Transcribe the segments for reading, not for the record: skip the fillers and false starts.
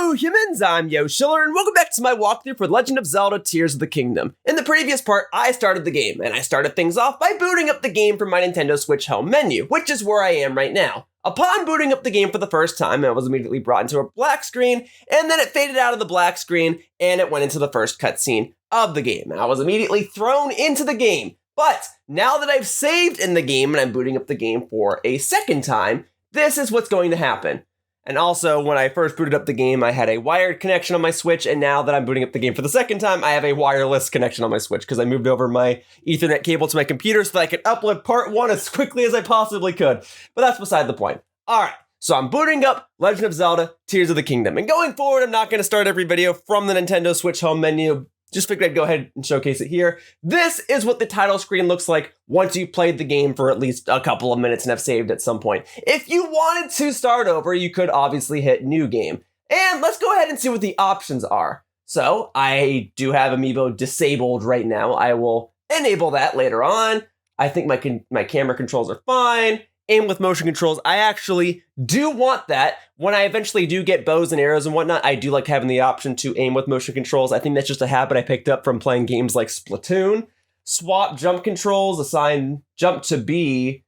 Hello humans, I'm Yoshiller, and welcome back to my walkthrough for Legend of Zelda Tears of the Kingdom. In the previous part, I started the game, and I started things off by booting up the game from my Nintendo Switch home menu, which is where I am right now. Upon booting up the game for the first time, I was immediately brought into a black screen, and then it faded out of the black screen, and it went into the first cutscene of the game. And I was immediately thrown into the game. But now that I've saved in the game, and I'm booting up the game for a second time, this is what's going to happen. And also, when I first booted up the game, I had a wired connection on my Switch, and now that I'm booting up the game for the second time, I have a wireless connection on my Switch, because I moved over my Ethernet cable to my computer so that I could upload part 1 as quickly as I possibly could. But that's beside the point. Alright, so I'm booting up Legend of Zelda Tears of the Kingdom. And going forward, I'm not going to start every video from the Nintendo Switch home menu. Just figured I'd go ahead and showcase it here. This is what the title screen looks like once you've played the game for at least a couple of minutes and have saved at some point. If you wanted to start over, you could obviously hit New Game. And let's go ahead and see what the options are. So, I do have Amiibo disabled right now. I will enable that later on. I think my camera controls are fine. Aim with motion controls, I actually do want that. When I eventually do get bows and arrows and whatnot, I do like having the option to aim with motion controls. I think that's just a habit I picked up from playing games like Splatoon. Swap jump controls, assign jump to B,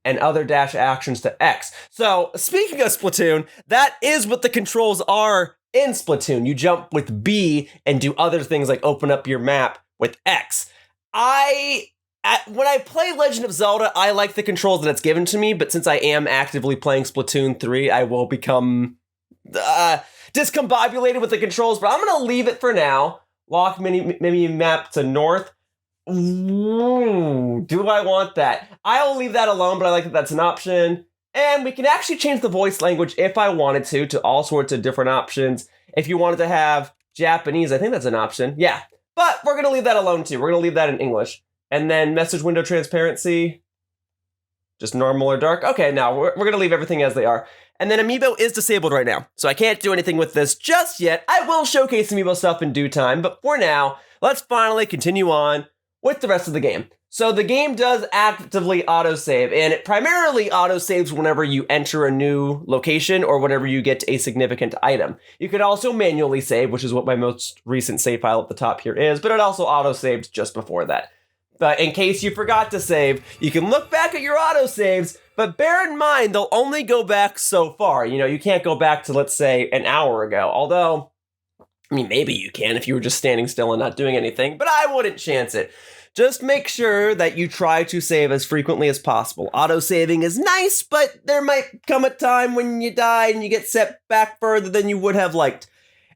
and other dash actions to X. So, speaking of Splatoon, that is what the controls are in Splatoon. You jump with B and do other things like open up your map with X. When I play Legend of Zelda, I like the controls that it's given to me, but since I am actively playing Splatoon 3, I will become discombobulated with the controls, but I'm going to leave it for now. Lock mini map to north. Ooh, do I want that? I'll leave that alone, but I like that that's an option. And we can actually change the voice language if I wanted to all sorts of different options. If you wanted to have Japanese, I think that's an option. Yeah, but we're going to leave that alone too. We're going to leave that in English. And then message window transparency, just normal or dark. Okay, now we're going to leave everything as they are. And then Amiibo is disabled right now, so I can't do anything with this just yet. I will showcase Amiibo stuff in due time, but for now, let's finally continue on with the rest of the game. So the game does actively autosave, and it primarily autosaves whenever you enter a new location or whenever you get a significant item. You can also manually save, which is what my most recent save file at the top here is, but it also autosaved just before that. But in case you forgot to save, you can look back at your autosaves, but bear in mind, they'll only go back so far. You know, you can't go back to, let's say, an hour ago. Although, I mean, maybe you can if you were just standing still and not doing anything, but I wouldn't chance it. Just make sure that you try to save as frequently as possible. Autosaving is nice, but there might come a time when you die and you get set back further than you would have liked.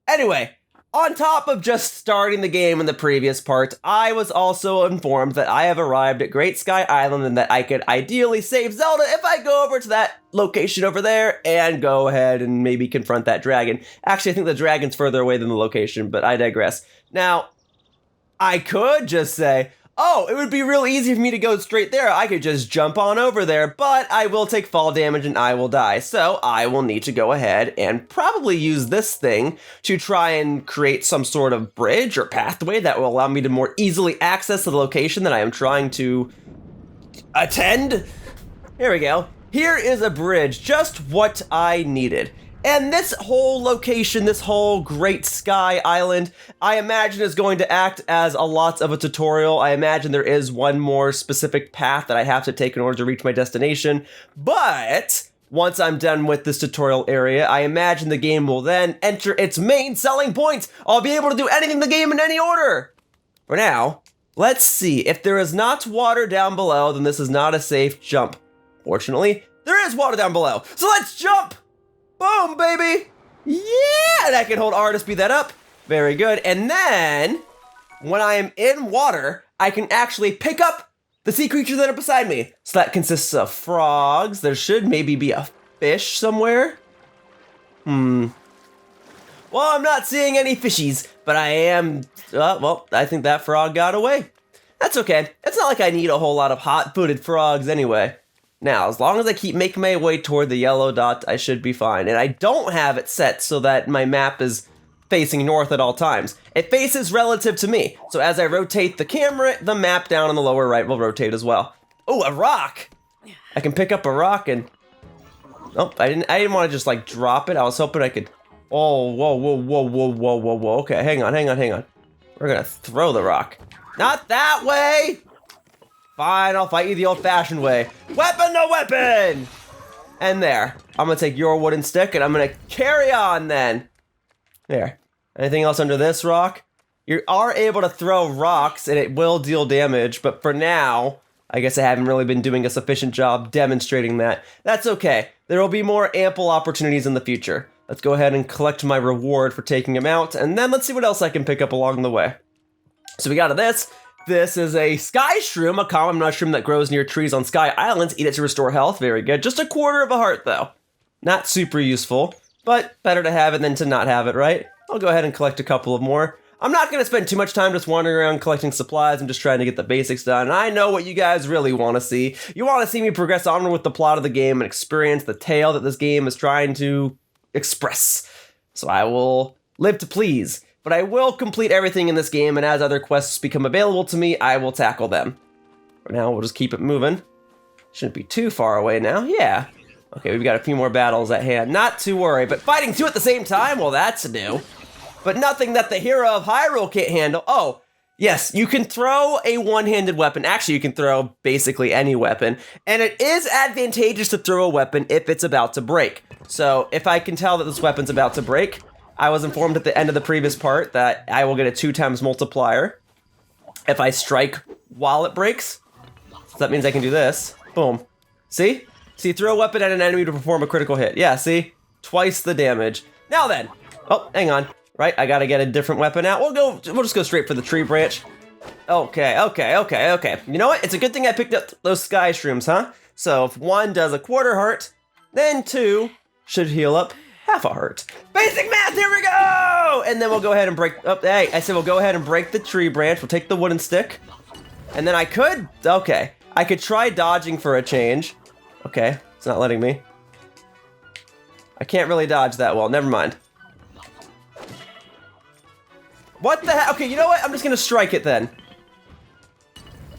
Anyway, on top of just starting the game in the previous part, I was also informed that I have arrived at Great Sky Island and that I could ideally save Zelda if I go over to that location over there and go ahead and maybe confront that dragon. Actually, I think the dragon's further away than the location, but I digress. Now, I could just say, oh, it would be real easy for me to go straight there. I could just jump on over there, but I will take fall damage and I will die. So I will need to go ahead and probably use this thing to try and create some sort of bridge or pathway that will allow me to more easily access the location that I am trying to attend. Here we go. Here is a bridge, just what I needed. And this whole location, this whole Great Sky Island, I imagine is going to act as a lot of a tutorial. I imagine there is one more specific path that I have to take in order to reach my destination. But once I'm done with this tutorial area, I imagine the game will then enter its main selling point. I'll be able to do anything in the game in any order. For now, let's see. If there is not water down below, then this is not a safe jump. Fortunately, there is water down below. So let's jump! Boom, baby! Yeah! And I can hold R to speed that up. Very good. And then, when I am in water, I can actually pick up the sea creatures that are beside me. So that consists of frogs. There should maybe be a fish somewhere. Well, I'm not seeing any fishies, but I am... well, I think that frog got away. That's okay. It's not like I need a whole lot of hot-footed frogs anyway. Now, as long as I keep making my way toward the yellow dot, I should be fine. And I don't have it set so that my map is facing north at all times. It faces relative to me. So as I rotate the camera, the map down in the lower right will rotate as well. Oh, a rock! I can pick up a rock and... Oh, I didn't want to just like drop it. I was hoping I could Oh, whoa, whoa, whoa, whoa, whoa, whoa, whoa. Okay, hang on. We're gonna throw the rock. Not that way! Fine, I'll fight you the old-fashioned way. Weapon to weapon! And there. I'm gonna take your wooden stick and I'm gonna carry on then. There. Anything else under this rock? You are able to throw rocks and it will deal damage, but for now, I guess I haven't really been doing a sufficient job demonstrating that. That's okay. There will be more ample opportunities in the future. Let's go ahead and collect my reward for taking him out, and then let's see what else I can pick up along the way. So we got this. This is a sky shroom, a common mushroom that grows near trees on sky islands. Eat it to restore health. Very good. Just a quarter of a heart, though. Not super useful, but better to have it than to not have it, right? I'll go ahead and collect a couple of more. I'm not going to spend too much time just wandering around collecting supplies. I'm just trying to get the basics done. And I know what you guys really want to see. You want to see me progress onward with the plot of the game and experience the tale that this game is trying to express. So I will live to please. But I will complete everything in this game, and as other quests become available to me, I will tackle them. For now, we'll just keep it moving. Shouldn't be too far away now. Yeah. Okay, we've got a few more battles at hand. Not to worry, but fighting two at the same time? Well, that's new. But nothing that the hero of Hyrule can't handle. Oh, yes, you can throw a one-handed weapon. Actually, you can throw basically any weapon. And it is advantageous to throw a weapon if it's about to break. So if I can tell that this weapon's about to break, I was informed at the end of the previous part that I will get a 2x multiplier if I strike while it breaks. So that means I can do this. Boom. See? See, throw a weapon at an enemy to perform a critical hit. Yeah, see? Twice the damage. Now then. Oh, hang on. Right, I gotta get a different weapon out. We'll just go straight for the tree branch. Okay. You know what? It's a good thing I picked up those sky shrooms, huh? So if one does a quarter heart, then two should heal up half a heart. Basic math, here we go! And then we'll go ahead and break, I said we'll go ahead and break the tree branch. We'll take the wooden stick. And then I could try dodging for a change. Okay, it's not letting me. I can't really dodge that well, never mind. What the heck? Okay, you know what? I'm just gonna strike it then.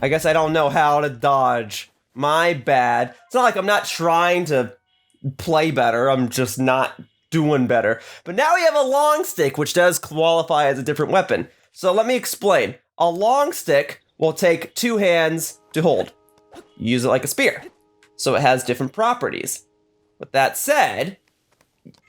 I guess I don't know how to dodge. My bad. It's not like I'm not trying to play better. I'm just not doing better. But now we have a long stick, which does qualify as a different weapon. So let me explain. A long stick will take two hands to hold. Use it like a spear. So it has different properties. With that said,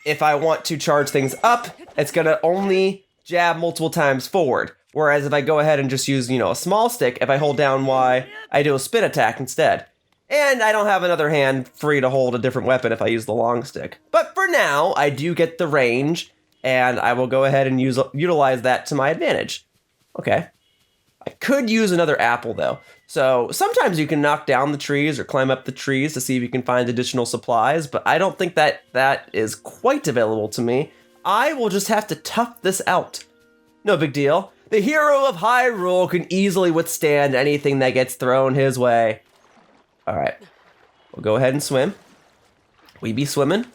if I want to charge things up, it's gonna only jab multiple times forward. Whereas if I go ahead and just use, a small stick, if I hold down Y, I do a spin attack instead. And I don't have another hand free to hold a different weapon if I use the long stick. But for now, I do get the range, and I will go ahead and utilize that to my advantage. Okay. I could use another apple, though. So sometimes you can knock down the trees or climb up the trees to see if you can find additional supplies, but I don't think that is quite available to me. I will just have to tough this out. No big deal. The hero of Hyrule can easily withstand anything that gets thrown his way. All right, we'll go ahead and swim. We be swimming.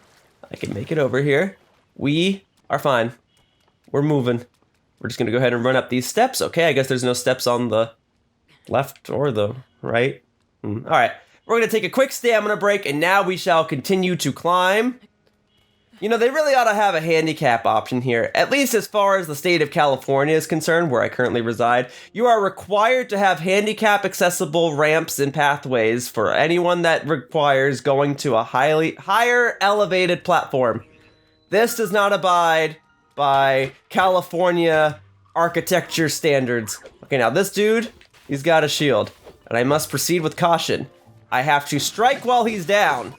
I can make it over here. We are fine. We're moving. We're just gonna go ahead and run up these steps. Okay, I guess there's no steps on the left or the right. All right, we're gonna take a quick stamina break, and now we shall continue to climb. They really ought to have a handicap option here, at least as far as the state of California is concerned, where I currently reside. You are required to have handicap accessible ramps and pathways for anyone that requires going to a higher elevated platform. This does not abide by California architecture standards. Okay, now this dude, he's got a shield, and I must proceed with caution. I have to strike while he's down,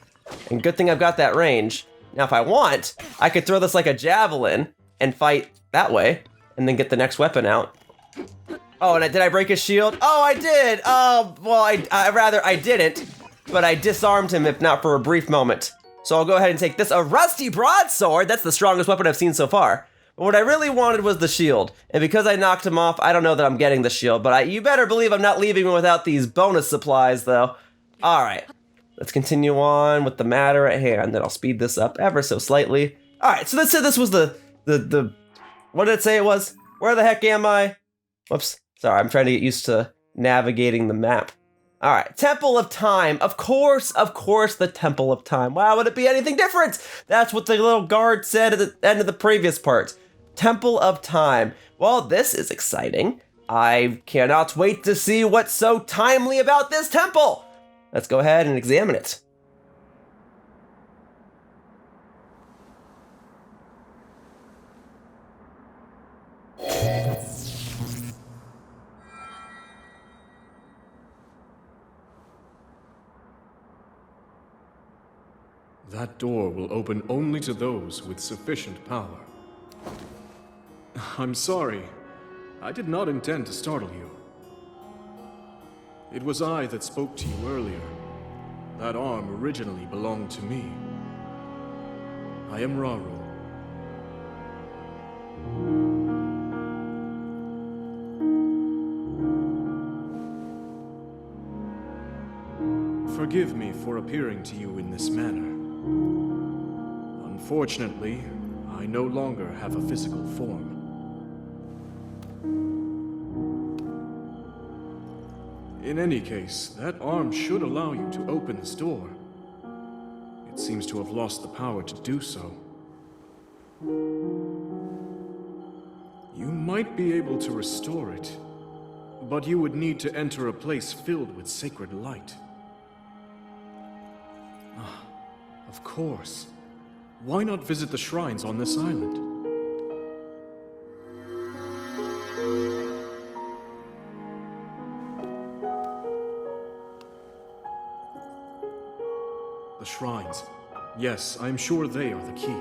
and good thing I've got that range. Now, if I want, I could throw this like a javelin and fight that way, and then get the next weapon out. Oh, and did I break his shield? Oh, I did! Oh, well, I didn't, but I disarmed him, if not for a brief moment. So I'll go ahead and take this, a rusty broadsword. That's the strongest weapon I've seen so far. But what I really wanted was the shield, and because I knocked him off, I don't know that I'm getting the shield, but you better believe I'm not leaving him without these bonus supplies, though. All right. Let's continue on with the matter at hand, and I'll speed this up ever so slightly. All right, so let's say this was the what did it say it was? Where the heck am I? Whoops, sorry, I'm trying to get used to navigating the map. All right, Temple of Time. Of course, the Temple of Time. Why would it be anything different? That's what the little guard said at the end of the previous part. Temple of Time. Well, this is exciting. I cannot wait to see what's so timely about this temple. Let's go ahead and examine it. That door will open only to those with sufficient power. I'm sorry. I did not intend to startle you. It was I that spoke to you earlier. That arm originally belonged to me. I am Rauru. Forgive me for appearing to you in this manner. Unfortunately, I no longer have a physical form. In any case, that arm should allow you to open this door. It seems to have lost the power to do so. You might be able to restore it, but you would need to enter a place filled with sacred light. Ah, of course. Why not visit the shrines on this island? The shrines. Yes, I am sure they are the key.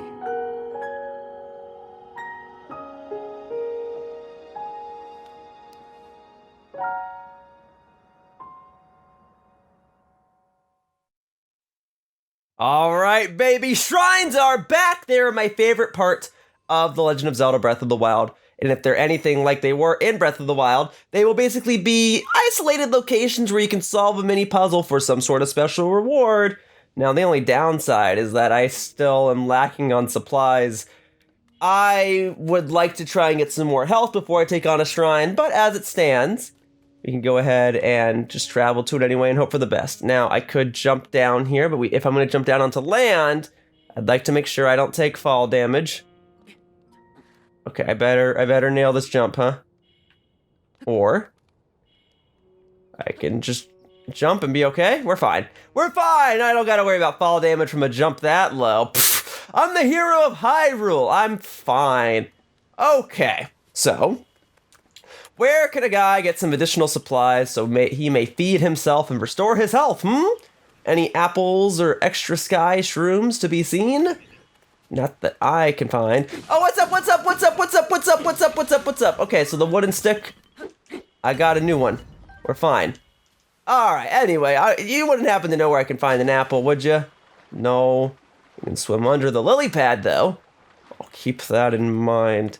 All right, baby, shrines are back. They're my favorite part of The Legend of Zelda Breath of the Wild. And if they're anything like they were in Breath of the Wild, they will basically be isolated locations where you can solve a mini puzzle for some sort of special reward. Now, the only downside is that I still am lacking on supplies. I would like to try and get some more health before I take on a shrine, but as it stands, we can go ahead and just travel to it anyway and hope for the best. Now, I could jump down here, but if I'm going to jump down onto land, I'd like to make sure I don't take fall damage. Okay, I better nail this jump, huh? Or I can just jump and be okay. We're fine. We're fine. I don't got to worry about fall damage from a jump that low. Pfft, I'm the hero of Hyrule. I'm fine. Okay, so where can a guy get some additional supplies so he may feed himself and restore his health, Any apples or extra sky shrooms to be seen? Not that I can find. Oh, what's up, what's up, what's up, what's up, what's up, what's up, what's up, what's up? Okay, so the wooden stick, I got a new one. We're fine. All right, anyway, you wouldn't happen to know where I can find an apple, would you? No. You can swim under the lily pad, though. I'll keep that in mind.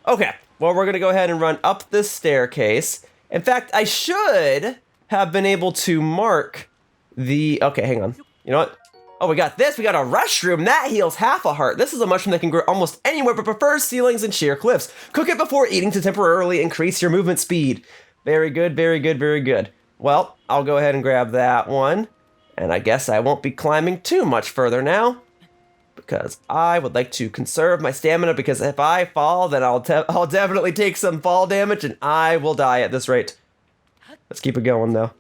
Okay. Well, we're going to go ahead and run up this staircase. In fact, I should have been able to mark the... Okay, hang on. You know what? Oh, we got this. We got a mushroom. That heals half a heart. This is a mushroom that can grow almost anywhere but prefers ceilings and sheer cliffs. Cook it before eating to temporarily increase your movement speed. Very good, very good, very good. Well, I'll go ahead and grab that one. And I guess I won't be climbing too much further now, because I would like to conserve my stamina, because if I fall, then I'll definitely take some fall damage and I will die at this rate. Let's keep it going, though.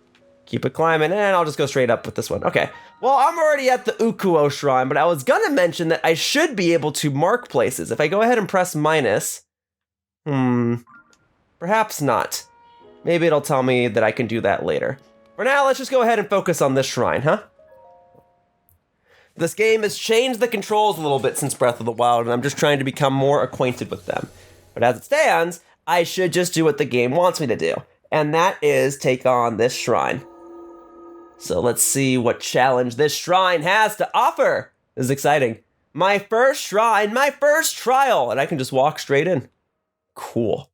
Keep it climbing, and I'll just go straight up with this one. Okay, well, I'm already at the Ukuo Shrine, but I was gonna mention that I should be able to mark places. If I go ahead and press minus, perhaps not. Maybe it'll tell me that I can do that later. For now, let's just go ahead and focus on this shrine, huh? This game has changed the controls a little bit since Breath of the Wild, and I'm just trying to become more acquainted with them. But as it stands, I should just do what the game wants me to do, and that is take on this shrine. So let's see what challenge this shrine has to offer. This is exciting. My first shrine, my first trial, and I can just walk straight in. Cool.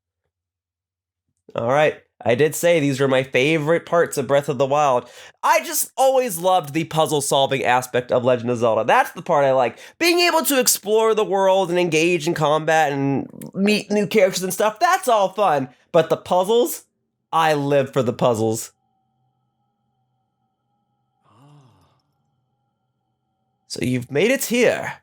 All right. I did say these are my favorite parts of Breath of the Wild. I just always loved the puzzle-solving aspect of Legend of Zelda. That's the part I like. Being able to explore the world and engage in combat and meet new characters and stuff, that's all fun. But the puzzles? I live for the puzzles. So you've made it here.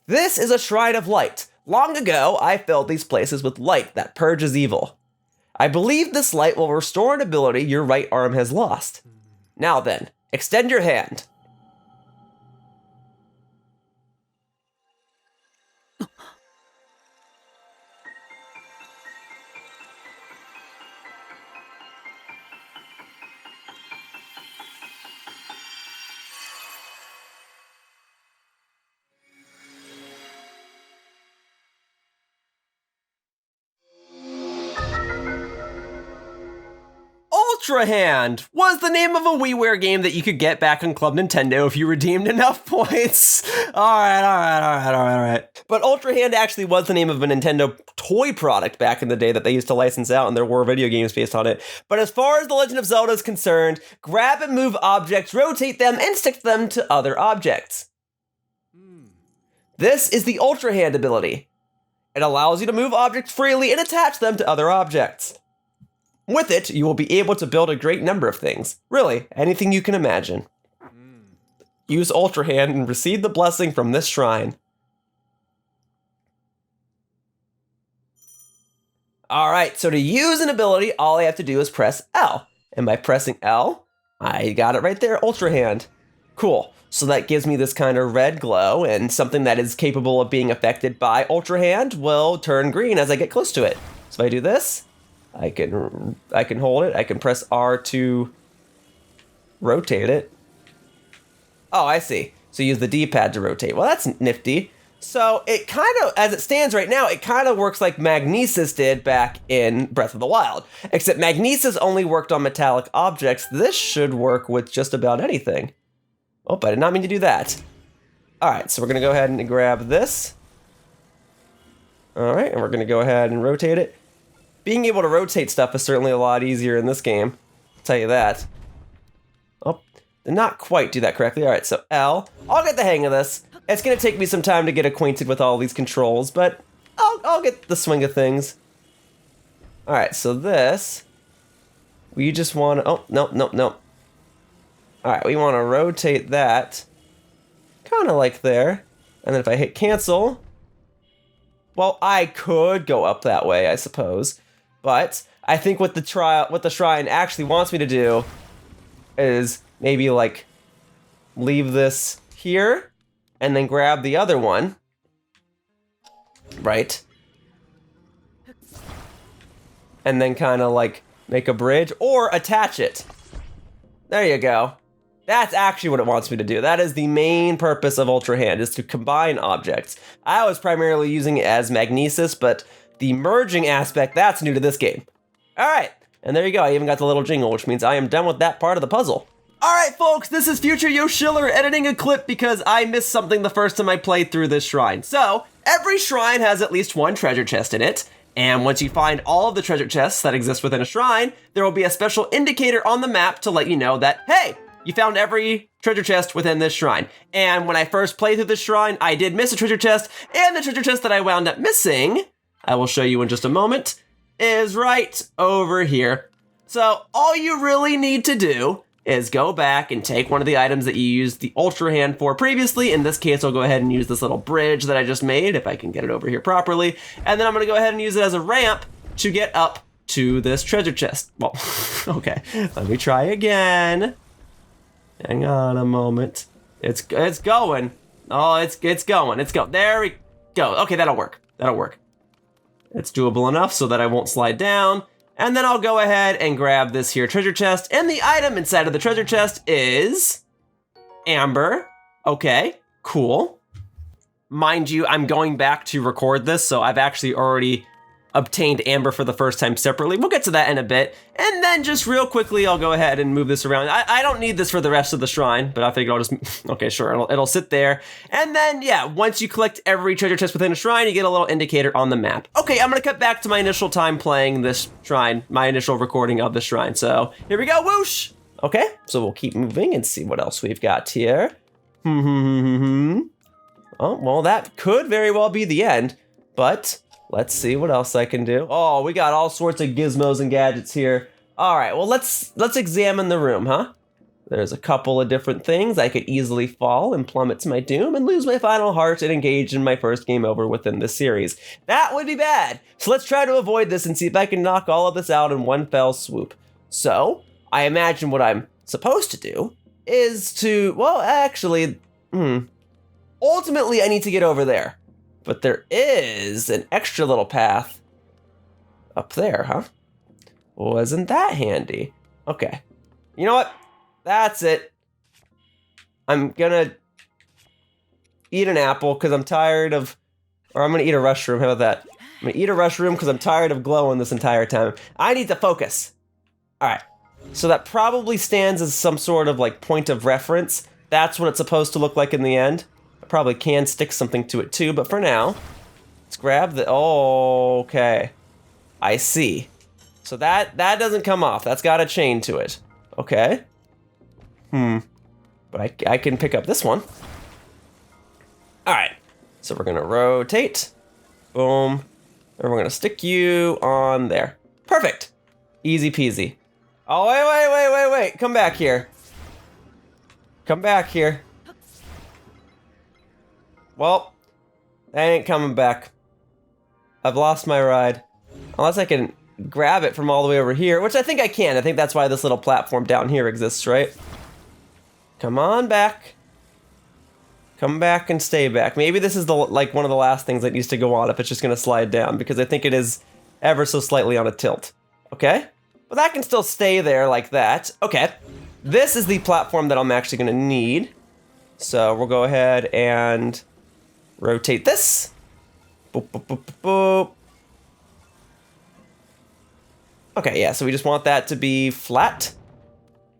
This is a shrine of light. Long ago, I filled these places with light that purges evil. I believe this light will restore an ability your right arm has lost. Now then, extend your hand. Ultra Hand was the name of a WiiWare game that you could get back on Club Nintendo if you redeemed enough points. All right. But Ultra Hand actually was the name of a Nintendo toy product back in the day that they used to license out, and there were video games based on it. But as far as The Legend of Zelda is concerned, grab and move objects, rotate them, and stick them to other objects. This is the Ultra Hand ability. It allows you to move objects freely and attach them to other objects. With it, you will be able to build a great number of things. Really, anything you can imagine. Use Ultra Hand and receive the blessing from this shrine. Alright, so to use an ability, all I have to do is press L. And by pressing L, I got it right there, Ultra Hand. Cool. So that gives me this kind of red glow, and something that is capable of being affected by Ultra Hand will turn green as I get close to it. So if I do this, I can hold it. I can press R to rotate it. Oh, I see. So use the D-pad to rotate. Well, that's nifty. So it kind of, as it stands right now, it kind of works like Magnesis did back in Breath of the Wild. Except Magnesis only worked on metallic objects. This should work with just about anything. Oh, I did not mean to do that. All right, so we're going to go ahead and grab this. All right, and we're going to go ahead and rotate it. Being able to rotate stuff is certainly a lot easier in this game. I'll tell you that. Oh, did not quite do that correctly. All right, so L. I'll get the hang of this. It's going to take me some time to get acquainted with all these controls, but I'll get the swing of things. All right, so this, we just want to, oh, no. All right, we want to rotate that kind of like there. And then if I hit cancel, well, I could go up that way, I suppose. But I think what the shrine actually wants me to do is maybe like leave this here and then grab the other one, right? And then kind of like make a bridge or attach it. There you go. That's actually what it wants me to do. That is the main purpose of Ultra Hand, is to combine objects. I was primarily using it as Magnesis, but the merging aspect, that's new to this game. All right, and there you go. I even got the little jingle, which means I am done with that part of the puzzle. All right, folks, this is Future Yo Schiller editing a clip because I missed something the first time I played through this shrine. So, every shrine has at least one treasure chest in it, and once you find all of the treasure chests that exist within a shrine, there will be a special indicator on the map to let you know that, hey, you found every treasure chest within this shrine. And when I first played through this shrine, I did miss a treasure chest, and the treasure chest that I wound up missing, I will show you in just a moment, is right over here. So all you really need to do is go back and take one of the items that you used the Ultra Hand for previously. In this case, I'll go ahead and use this little bridge that I just made, if I can get it over here properly. And then I'm gonna go ahead and use it as a ramp to get up to this treasure chest. Well, okay, let me try again. Hang on a moment. It's going. Oh, it's going. There we go. Okay, that'll work. It's doable enough so that I won't slide down. And then I'll go ahead and grab this here treasure chest. And the item inside of the treasure chest is amber. Okay, cool. Mind you, I'm going back to record this, so I've actually already obtained amber for the first time separately. We'll get to that in a bit. And then just real quickly, I'll go ahead and move this around. I don't need this for the rest of the shrine, but I figured I'll just, okay, sure, it'll sit there. And then, yeah, once you collect every treasure chest within a shrine, you get a little indicator on the map. Okay, I'm gonna cut back to my initial time playing this shrine, my initial recording of the shrine. So here we go, whoosh! Okay, so we'll keep moving and see what else we've got here. Oh, well, that could very well be the end, but let's see what else I can do. Oh, we got all sorts of gizmos and gadgets here. All right, well, let's examine the room, huh? There's a couple of different things. I could easily fall and plummet to my doom and lose my final heart and engage in my first game over within this series. That would be bad. So let's try to avoid this and see if I can knock all of this out in one fell swoop. So I imagine what I'm supposed to do is to, well, actually, ultimately I need to get over there. But there is an extra little path up there, huh? Wasn't that handy? Okay. You know what? That's it. I'm gonna eat an apple because I'm tired of, or I'm gonna eat a rushroom. How about that? I'm gonna eat a rushroom because I'm tired of glowing this entire time. I need to focus. All right. So that probably stands as some sort of like point of reference. That's what it's supposed to look like in the end. I probably can stick something to it too, but for now, let's grab the, oh, okay. I see. So that doesn't come off. That's got a chain to it. Okay. But I can pick up this one. All right. So we're gonna rotate. Boom. And we're gonna stick you on there. Perfect. Easy peasy. Oh, wait. Come back here. Come back here. Well, that ain't coming back. I've lost my ride. Unless I can grab it from all the way over here, which I think I can. I think that's why this little platform down here exists, right? Come on back. Come back and stay back. Maybe this is the like one of the last things that needs to go on if it's just going to slide down, because I think it is ever so slightly on a tilt. Okay? But that can still stay there like that. Okay. This is the platform that I'm actually going to need. So we'll go ahead and rotate this. Boop, boop, boop, boop, boop. Okay, yeah, so we just want that to be flat.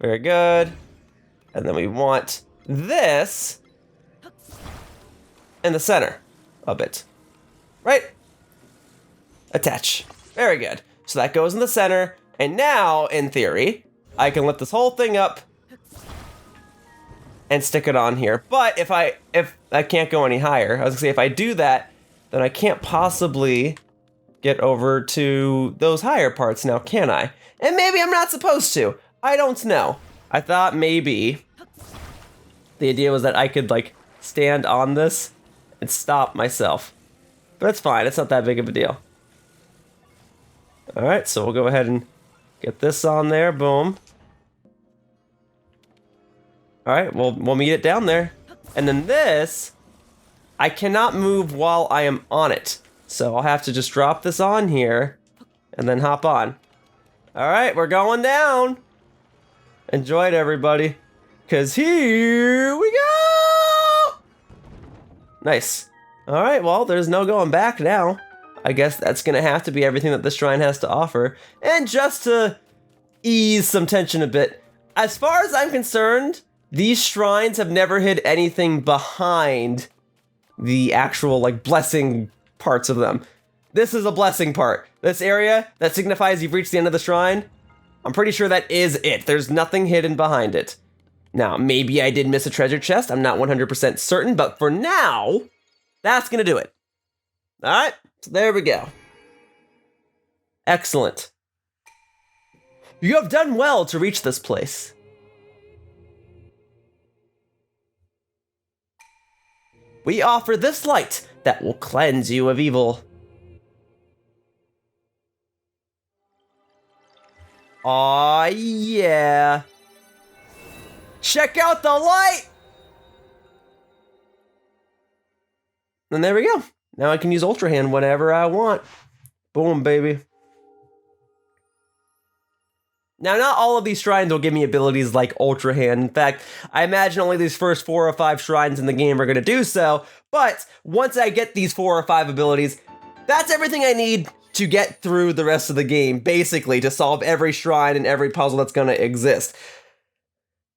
Very good. And then we want this in the center of it. Right? Attach. Very good. So that goes in the center. And now, in theory, I can lift this whole thing up and stick it on here. But if I can't go any higher, I was gonna say if I do that, then I can't possibly get over to those higher parts now, can I? And maybe I'm not supposed to. I don't know. I thought maybe the idea was that I could like stand on this and stop myself. But it's fine, it's not that big of a deal. All right, so we'll go ahead and get this on there, boom. All right, we'll meet it down there. And then this, I cannot move while I am on it. So I'll have to just drop this on here and then hop on. All right, we're going down. Enjoy it, everybody. Because here we go. Nice. All right, well, there's no going back now. I guess that's going to have to be everything that this shrine has to offer. And just to ease some tension a bit, as far as I'm concerned, these shrines have never hid anything behind the actual, like, blessing parts of them. This is a blessing part. This area that signifies you've reached the end of the shrine, I'm pretty sure that is it. There's nothing hidden behind it. Now, maybe I did miss a treasure chest. I'm not 100% certain, but for now, that's going to do it. All right, so there we go. Excellent. You have done well to reach this place. We offer this light that will cleanse you of evil. Aw, yeah. Check out the light! And there we go. Now I can use Ultra Hand whenever I want. Boom, baby. Now, not all of these shrines will give me abilities like Ultra Hand. In fact, I imagine only these first 4 or 5 shrines in the game are going to do so. But once I get these 4 or 5 abilities, that's everything I need to get through the rest of the game, basically, to solve every shrine and every puzzle that's going to exist.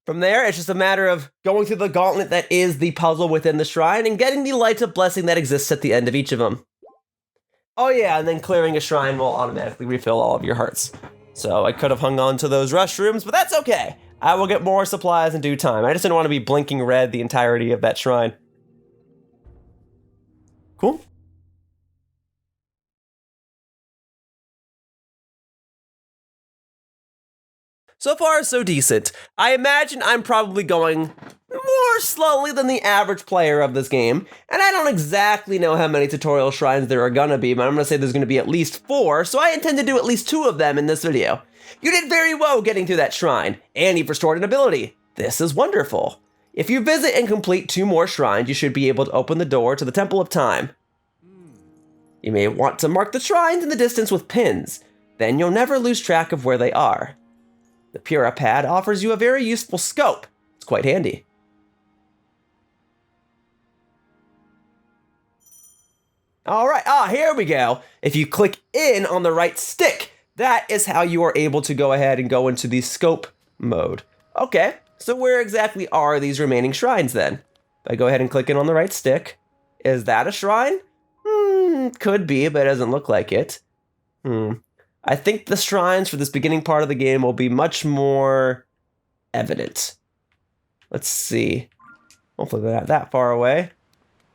From there, it's just a matter of going through the gauntlet that is the puzzle within the shrine and getting the light of blessing that exists at the end of each of them. Oh yeah, and then clearing a shrine will automatically refill all of your hearts. So I could have hung on to those restrooms, but that's okay. I will get more supplies in due time. I just didn't want to be blinking red the entirety of that shrine. Cool. So far, so decent. I imagine I'm probably going more slowly than the average player of this game, and I don't exactly know how many tutorial shrines there are gonna be, but I'm gonna say there's gonna be at least 4, so I intend to do at least 2 of them in this video. You did very well getting through that shrine, and you've restored an ability. This is wonderful. If you visit and complete 2 more shrines, you should be able to open the door to the Temple of Time. You may want to mark the shrines in the distance with pins, then you'll never lose track of where they are. The Pura Pad offers you a very useful scope. It's quite handy. All right, here we go. If you click in on the right stick, that is how you are able to go ahead and go into the scope mode. Okay, so where exactly are these remaining shrines then? If I go ahead and click in on the right stick, is that a shrine? Could be, but it doesn't look like it. I think the shrines for this beginning part of the game will be much more evident. Let's see. Hopefully they're not that far away.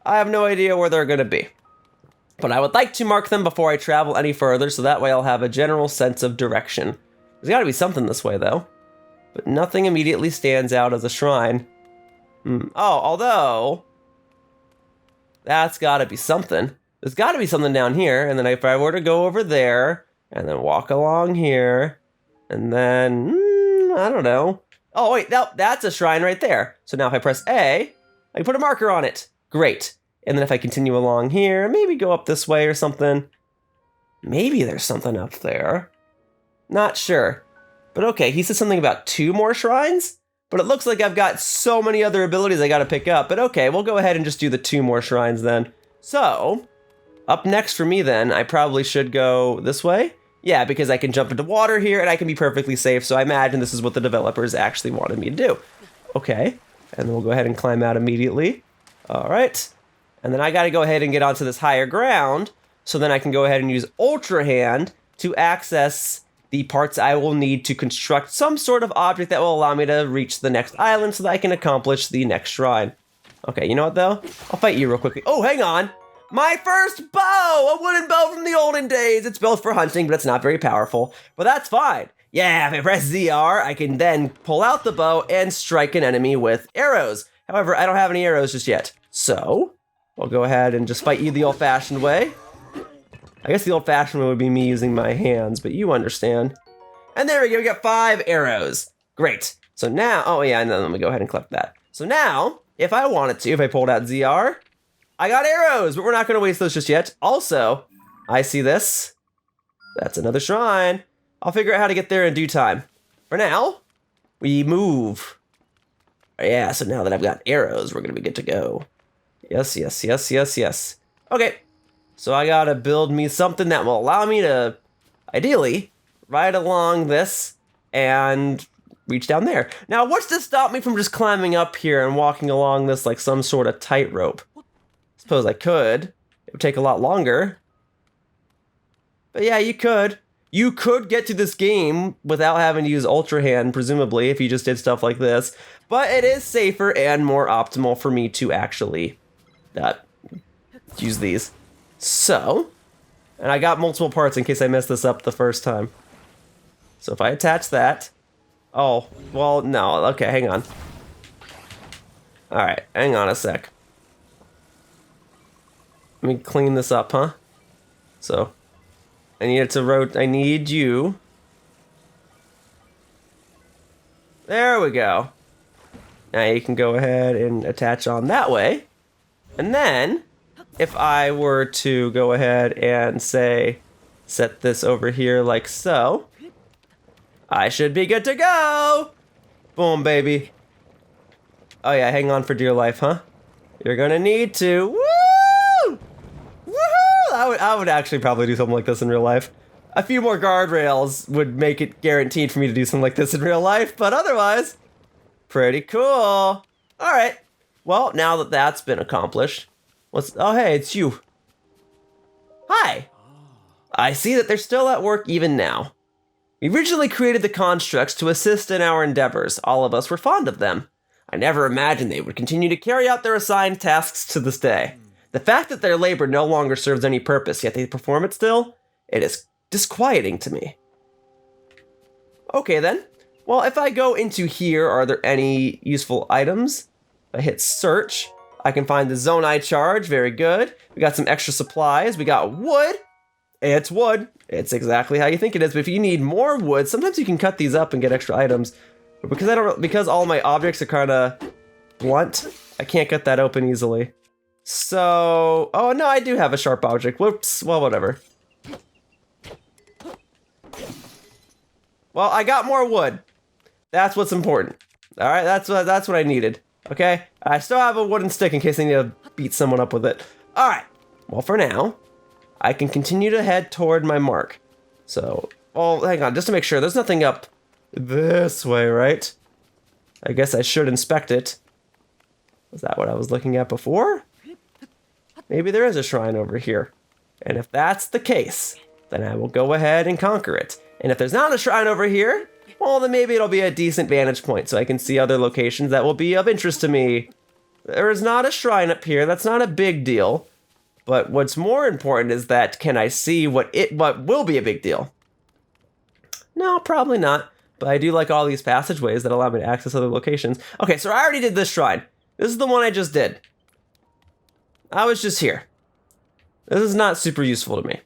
I have no idea where they're going to be. But I would like to mark them before I travel any further, so that way I'll have a general sense of direction. There's got to be something this way, though. But nothing immediately stands out as a shrine. Although... that's got to be something. There's got to be something down here, and then if I were to go over there... and then walk along here, and then, I don't know. Oh, wait, no, that's a shrine right there. So now if I press A, I can put a marker on it. Great. And then if I continue along here, maybe go up this way or something. Maybe there's something up there. Not sure. But okay, he said something about 2 more shrines? But it looks like I've got so many other abilities I gotta pick up. But okay, we'll go ahead and just do the 2 more shrines then. So, up next for me then, I probably should go this way. Yeah, because I can jump into water here and I can be perfectly safe, so I imagine this is what the developers actually wanted me to do. Okay, and then we'll go ahead and climb out immediately. All right, and then I gotta go ahead and get onto this higher ground, so then I can go ahead and use Ultra Hand to access the parts I will need to construct some sort of object that will allow me to reach the next island so that I can accomplish the next shrine. Okay, you know what though? I'll fight you real quickly. Oh, hang on! My first bow! A wooden bow from the olden days! It's built for hunting, but it's not very powerful. But that's fine. Yeah, if I press ZR, I can then pull out the bow and strike an enemy with arrows. However, I don't have any arrows just yet. So, I'll go ahead and just fight you the old-fashioned way. I guess the old-fashioned way would be me using my hands, but you understand. And there we go, we got 5 arrows. Great. So now, oh yeah, and then let me go ahead and collect that. So now, if I wanted to, if I pulled out ZR, I got arrows, but we're not going to waste those just yet. Also, I see this. That's another shrine. I'll figure out how to get there in due time. For now, we move. Yeah, so now that I've got arrows, we're going to be good to go. Yes, yes, yes, yes, yes. Okay, so I got to build me something that will allow me to, ideally, ride along this and reach down there. Now, what's to stop me from just climbing up here and walking along this like some sort of tightrope? Suppose I could. It would take a lot longer. But yeah, you could. You could get to this game without having to use Ultra Hand, presumably, if you just did stuff like this. But it is safer and more optimal for me to actually use these. So, and I got multiple parts in case I messed this up the first time. So if I attach that... oh, well, no. Okay, hang on. Alright, hang on a sec. Let me clean this up, huh? So, I need it to I need you. There we go. Now you can go ahead and attach on that way. And then, if I were to go ahead and say, set this over here like so, I should be good to go! Boom, baby. Oh yeah, hang on for dear life, huh? You're gonna need to. Woo! I would actually probably do something like this in real life. A few more guardrails would make it guaranteed for me to do something like this in real life, but otherwise, pretty cool. All right. Well, now that that's been accomplished, oh, hey, it's you. Hi. I see that they're still at work even now. We originally created the constructs to assist in our endeavors. All of us were fond of them. I never imagined they would continue to carry out their assigned tasks to this day. The fact that their labor no longer serves any purpose, yet they perform it still, it is disquieting to me. Okay then. Well, if I go into here, are there any useful items? If I hit search, I can find the Zonai charge. Very good. We got some extra supplies. We got wood. It's wood. It's exactly how you think it is. But if you need more wood, sometimes you can cut these up and get extra items. But because all my objects are kind of blunt, I can't get that open easily. So, oh no, I do have a sharp object. Whoops. Well, whatever. Well, I got more wood. That's what's important. All right, that's what I needed. Okay, I still have a wooden stick in case I need to beat someone up with it. All right. Well, for now, I can continue to head toward my mark. So, oh, hang on, just to make sure, there's nothing up this way, right? I guess I should inspect it. Was that what I was looking at before? Maybe there is a shrine over here. And if that's the case, then I will go ahead and conquer it. And if there's not a shrine over here, well, then maybe it'll be a decent vantage point so I can see other locations that will be of interest to me. There is not a shrine up here. That's not a big deal. But what's more important is that can I see what will be a big deal? No, probably not. But I do like all these passageways that allow me to access other locations. Okay, so I already did this shrine. This is the one I just did. I was just here. This is not super useful to me.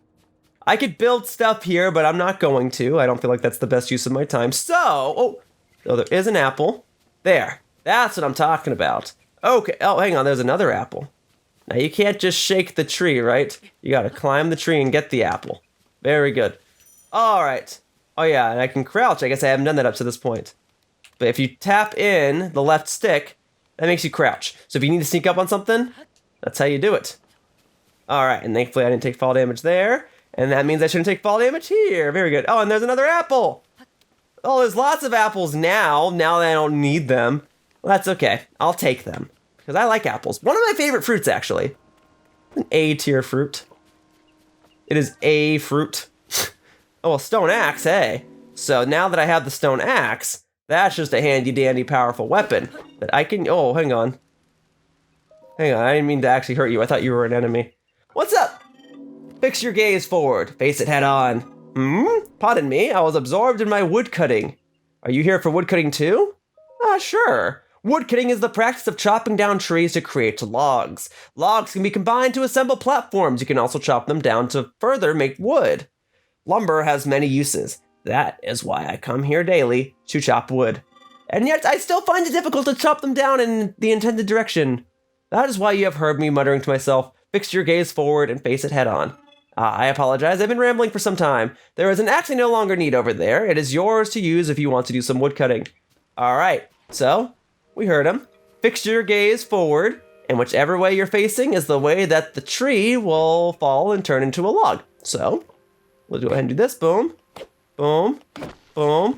I could build stuff here, but I'm not going to. I don't feel like that's the best use of my time. So there is an apple. There. That's what I'm talking about. Okay. Oh, hang on. There's another apple. Now, you can't just shake the tree, right? You gotta climb the tree and get the apple. Very good. All right. Oh, yeah, and I can crouch. I guess I haven't done that up to this point. But if you tap in the left stick, that makes you crouch. So if you need to sneak up on something, that's how you do it. All right, and thankfully I didn't take fall damage there. And that means I shouldn't take fall damage here. Very good. Oh, and there's another apple. Oh, there's lots of apples now that I don't need them. Well, that's okay. I'll take them. Because I like apples. One of my favorite fruits, actually. An A-tier fruit. It is a fruit. Oh, well, stone axe, hey. So now that I have the stone axe, that's just a handy-dandy powerful weapon that I can... Oh, hang on. Hang on, I didn't mean to actually hurt you. I thought you were an enemy. What's up? Fix your gaze forward. Face it head on. Pardon me, I was absorbed in my woodcutting. Are you here for woodcutting too? Sure. Woodcutting is the practice of chopping down trees to create logs. Logs can be combined to assemble platforms. You can also chop them down to further make wood. Lumber has many uses. That is why I come here daily to chop wood. And yet I still find it difficult to chop them down in the intended direction. That is why you have heard me muttering to myself, fix your gaze forward and face it head on. I apologize, I've been rambling for some time. There is an axe I no longer need over there. It is yours to use if you want to do some woodcutting. Alright, so, we heard him. Fix your gaze forward, and whichever way you're facing is the way that the tree will fall and turn into a log. So, we'll go ahead and do this. Boom, boom, boom.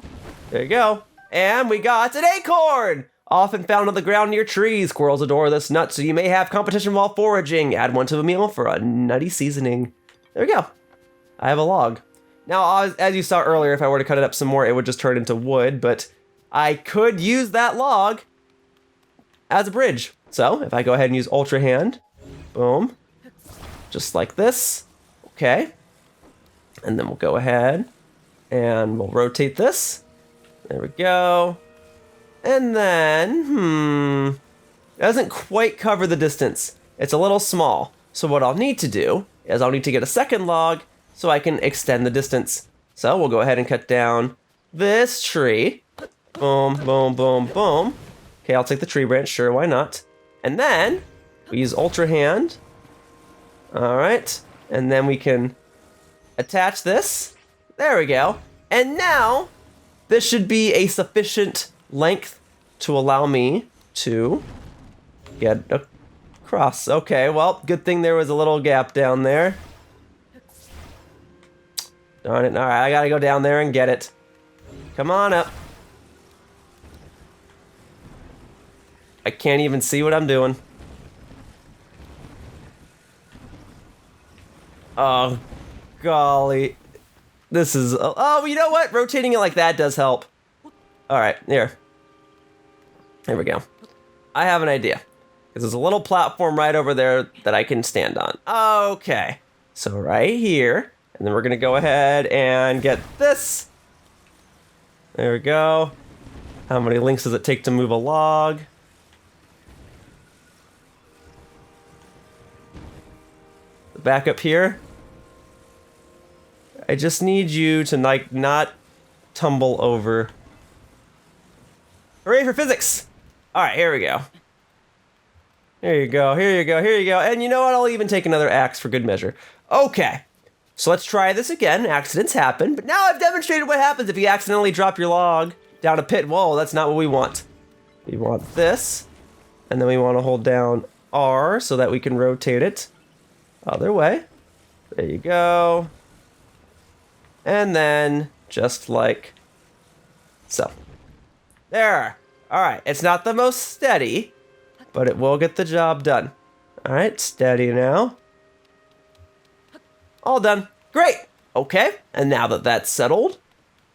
There you go. And we got an acorn! Often found on the ground near trees. Squirrels adore this nut, so you may have competition while foraging. Add one to a meal for a nutty seasoning. There we go. I have a log. Now, as you saw earlier, if I were to cut it up some more, it would just turn into wood, but I could use that log as a bridge. So, if I go ahead and use Ultra Hand, boom, just like this, okay. And then we'll go ahead and we'll rotate this. There we go. And then, it doesn't quite cover the distance. It's a little small. So what I'll need to do is I'll need to get a second log so I can extend the distance. So we'll go ahead and cut down this tree. Boom, boom, boom, boom. Okay, I'll take the tree branch, sure, why not? And then we use Ultra Hand. All right, and then we can attach this. There we go. And now this should be a sufficient length to allow me to get across. Okay, well, good thing there was a little gap down there. Darn it. All right, I gotta go down there and get it. Come on up. I can't even see what I'm doing. Oh, golly. This is... Oh, you know what? Rotating it like that does help. All right, here. There we go. I have an idea. Because there's a little platform right over there that I can stand on. Okay. So right here. And then we're going to go ahead and get this. There we go. How many links does it take to move a log? Back up here. I just need you to like not tumble over. Hooray for physics! Alright, here we go. Here you go, here you go, here you go. And you know what? I'll even take another axe for good measure. Okay. So let's try this again. Accidents happen, but now I've demonstrated what happens if you accidentally drop your log down a pit. Whoa, that's not what we want. We want this, and then we want to hold down R so that we can rotate it other way. There you go. And then just like so. There. All right, it's not the most steady, but it will get the job done. All right, steady now. All done. Great. Okay, and now that that's settled,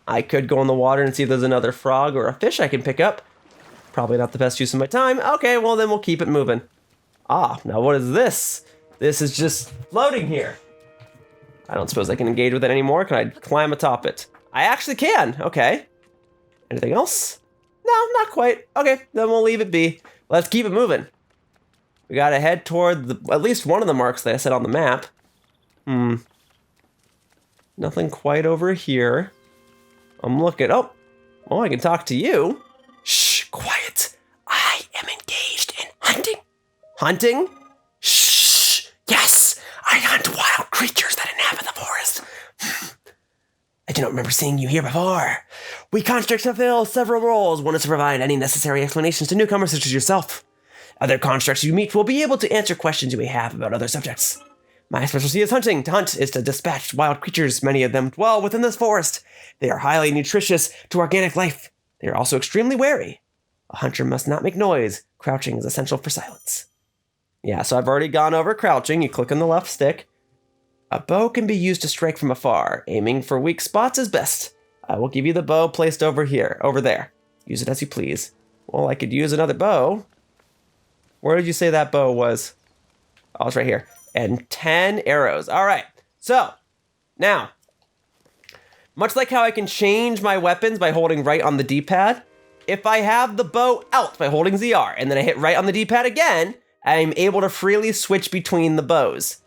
I could go in the water and see if there's another frog or a fish I can pick up. Probably not the best use of my time. Okay, well then we'll keep it moving. Ah, now what is this? This is just floating here. I don't suppose I can engage with it anymore. Can I climb atop it? I actually can. Okay. Anything else? No, not quite. Okay, then we'll leave it be. Let's keep it moving. We gotta head toward at least one of the marks that I set on the map. Nothing quite over here. I'm looking. Oh, I can talk to you. Shh, quiet. I am engaged in hunting. Hunting? Shh. Yes, I hunt wild creatures that inhabit the forest. I do not remember seeing you here before. We constructs fulfill several roles. One is to provide any necessary explanations to newcomers such as yourself. Other constructs you meet will be able to answer questions you may have about other subjects. My specialty is hunting. To hunt is to dispatch wild creatures. Many of them dwell within this forest. They are highly nutritious to organic life. They are also extremely wary. A hunter must not make noise. Crouching is essential for silence. Yeah, so I've already gone over crouching. You click on the left stick. A bow can be used to strike from afar. Aiming for weak spots is best. I will give you the bow placed over there. Use it as you please. Well, I could use another bow. Where did you say that bow was? Oh, it's right here. And 10 arrows. All right. So, now, much like how I can change my weapons by holding right on the D-pad, if I have the bow out by holding ZR and then I hit right on the D-pad again, I'm able to freely switch between the bows.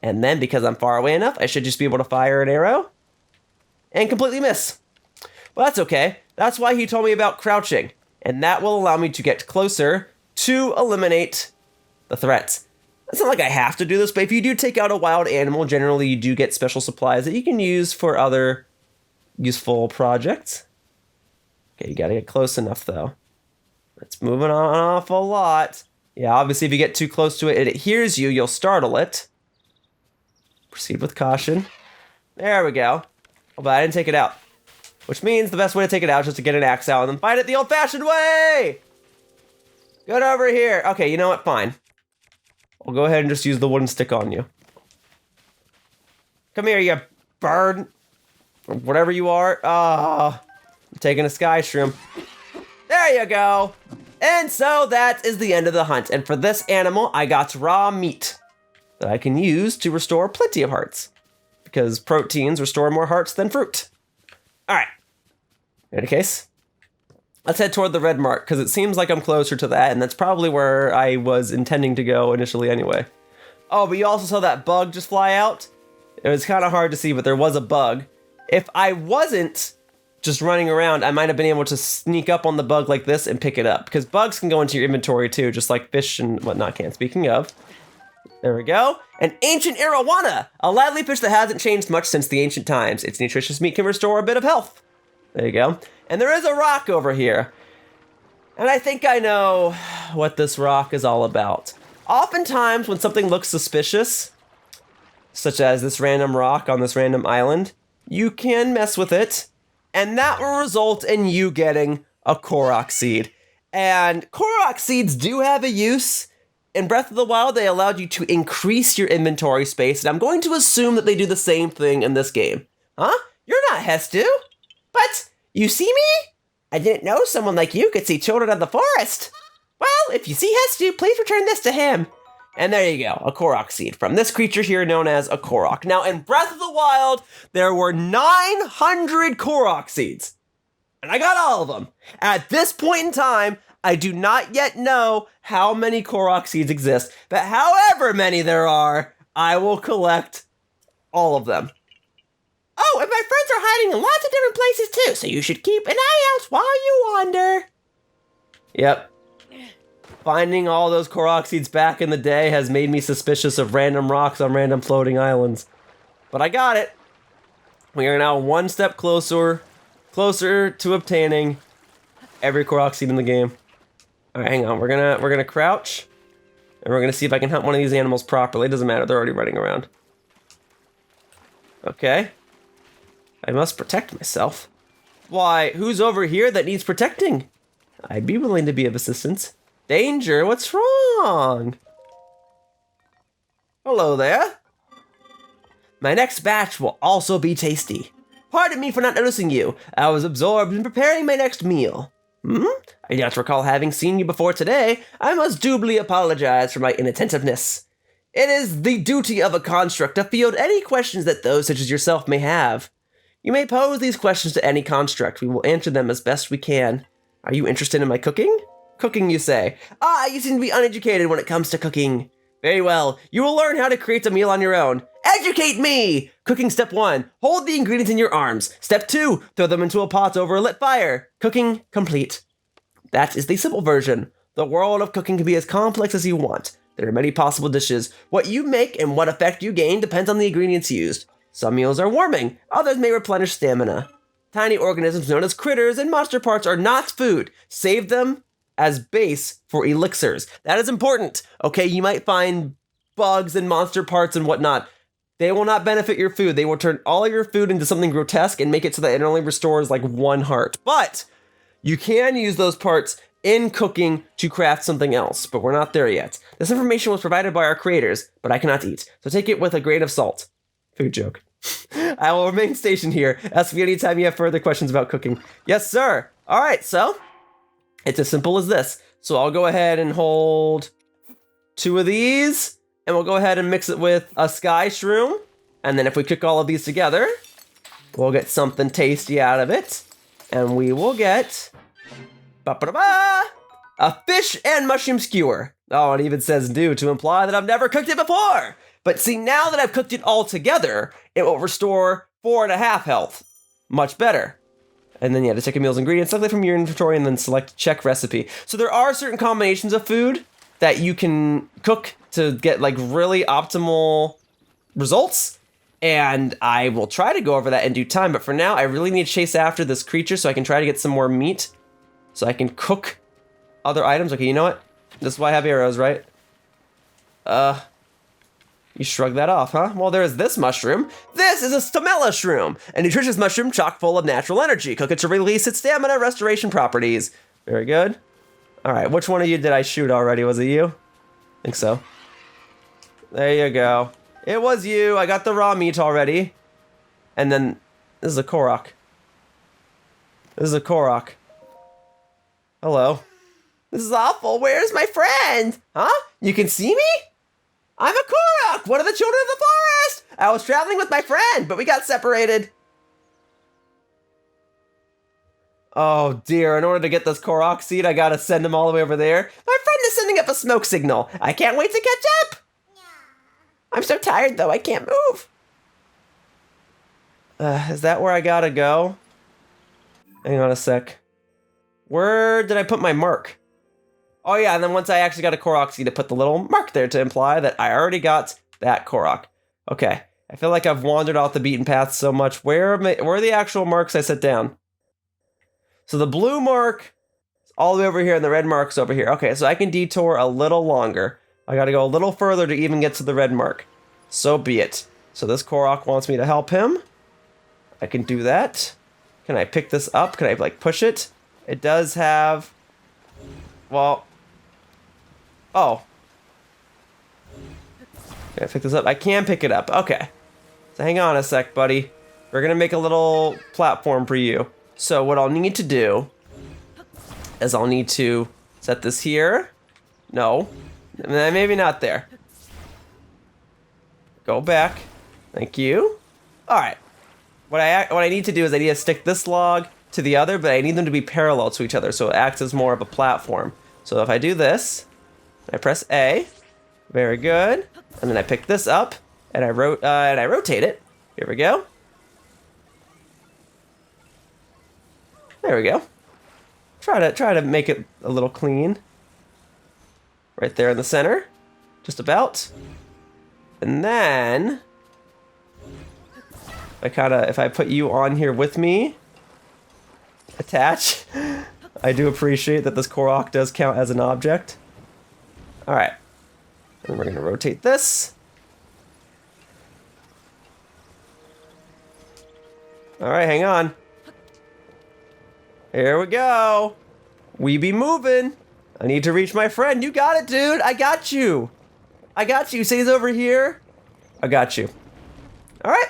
And then because I'm far away enough, I should just be able to fire an arrow and completely miss. Well, that's okay. That's why he told me about crouching. And that will allow me to get closer to eliminate the threats. It's not like I have to do this, but if you do take out a wild animal, generally you do get special supplies that you can use for other useful projects. Okay, you gotta get close enough though. It's moving on an awful lot. Yeah, obviously if you get too close to it, it hears you, you'll startle it. Proceed with caution. There we go. Oh, but I didn't take it out. Which means the best way to take it out is just to get an axe out and then fight it the old-fashioned way! Get over here. Okay, you know what? Fine. I'll go ahead and just use the wooden stick on you. Come here, you bird. Or whatever you are. I'm taking a sky shroom. There you go. And so that is the end of the hunt. And for this animal, I got raw meat that I can use to restore plenty of hearts. Because proteins restore more hearts than fruit. All right. In any case, let's head toward the red mark, because it seems like I'm closer to that, and that's probably where I was intending to go initially anyway. Oh, but you also saw that bug just fly out? It was kind of hard to see, but there was a bug. If I wasn't just running around, I might have been able to sneak up on the bug like this and pick it up, because bugs can go into your inventory too, just like fish and whatnot can. Speaking of, there we go. An ancient arowana, a lively fish that hasn't changed much since the ancient times. Its nutritious meat can restore a bit of health. There you go. And there is a rock over here. And I think I know what this rock is all about. Oftentimes when something looks suspicious, such as this random rock on this random island, you can mess with it, and that will result in you getting a Korok seed. And Korok seeds do have a use. In Breath of the Wild, they allowed you to increase your inventory space, and I'm going to assume that they do the same thing in this game. Huh? You're not Hestu? But you see me? I didn't know someone like you could see children of the forest. Well, if you see Hestu, please return this to him. And there you go, a Korok seed from this creature here known as a Korok. Now, in Breath of the Wild, there were 900 Korok seeds. And I got all of them. At this point in time, I do not yet know how many Korok seeds exist, but however many there are, I will collect all of them. Oh, and my friends are hiding in lots of different places too, so you should keep an eye out while you wander. Yep. Finding all those Korok seeds back in the day has made me suspicious of random rocks on random floating islands. But I got it. We are now one step closer to obtaining every Korok seed in the game. All right, hang on. We're gonna crouch, and we're gonna see if I can hunt one of these animals properly. It doesn't matter; they're already running around. Okay. I must protect myself. Why? Who's over here that needs protecting? I'd be willing to be of assistance. Danger? What's wrong? Hello there. My next batch will also be tasty. Pardon me for not noticing you. I was absorbed in preparing my next meal. I do not recall having seen you before today. I must doubly apologize for my inattentiveness. It is the duty of a construct to field any questions that those such as yourself may have. You may pose these questions to any construct. We will answer them as best we can. Are you interested in my cooking? Cooking, you say. You seem to be uneducated when it comes to cooking. Very well. You will learn how to create a meal on your own. Educate me! Cooking step 1. Hold the ingredients in your arms. Step 2. Throw them into a pot over a lit fire. Cooking complete. That is the simple version. The world of cooking can be as complex as you want. There are many possible dishes. What you make and what effect you gain depends on the ingredients used. Some meals are warming. Others may replenish stamina. Tiny organisms known as critters and monster parts are not food. Save them as base for elixirs. That is important. Okay, you might find bugs and monster parts and whatnot. They will not benefit your food. They will turn all of your food into something grotesque and make it so that it only restores like 1 heart. But you can use those parts in cooking to craft something else, but we're not there yet. This information was provided by our creators, but I cannot eat, so take it with a grain of salt. Food joke. I will remain stationed here. Ask me anytime you have further questions about cooking. Yes, sir. All right, so it's as simple as this. So I'll go ahead and hold 2 of these, and we'll go ahead and mix it with a sky shroom. And then if we cook all of these together, we'll get something tasty out of it. And we will get a fish and mushroom skewer. Oh, it even says new to imply that I've never cooked it before. But see, now that I've cooked it all together, it will restore 4.5 health. Much better. And then you have to check a meal's ingredients, select from your inventory, and then select check recipe. So there are certain combinations of food that you can cook to get like really optimal results. And I will try to go over that in due time. But for now, I really need to chase after this creature so I can try to get some more meat. So I can cook other items. Okay, you know what? This is why I have arrows, right? You shrug that off, huh? Well, there's this mushroom. This is a stamella shroom, a nutritious mushroom chock full of natural energy. Cook it to release its stamina restoration properties. Very good. All right, which one of you did I shoot already? Was it you? I think so. There you go. It was you. I got the raw meat already. And then this is a Korok. This is a Korok. Hello. This is awful. Where's my friend? Huh? You can see me? I'm a Korok, one of the children of the forest. I was traveling with my friend, but we got separated. Oh dear, in order to get this Korok seed, I gotta send him all the way over there. My friend is sending up a smoke signal. I can't wait to catch up. I'm so tired though, I can't move. Is that where I gotta go? Hang on a sec. Where did I put my mark? Oh yeah, and then once I actually got a Korok seed, I put the little mark there to imply that I already got that Korok. Okay, I feel like I've wandered off the beaten path so much. Where are the actual marks I set down? So the blue mark is all the way over here, and the red mark's over here. Okay, so I can detour a little longer. I gotta go a little further to even get to the red mark. So be it. So this Korok wants me to help him. I can do that. Can I pick this up? Can I like push it? It does have... Well... Oh. Can I pick this up? I can pick it up. Okay. So hang on a sec, buddy. We're gonna make a little platform for you. So what I'll need to do is I'll need to set this here. No. Maybe not there. Go back. Thank you. All right. What I need to do is I need to stick this log to the other, but I need them to be parallel to each other, so it acts as more of a platform. So if I do this, I press A, very good, and then I pick this up, and I rotate it. Here we go. There we go. Try to make it a little clean. Right there in the center, just about. And then if I put you on here with me, attach. I do appreciate that this Korok does count as an object. All right, and we're gonna rotate this. All right, hang on. Here we go. We be moving. I need to reach my friend. You got it, dude. I got you. I got you. Say he's over here. I got you. All right.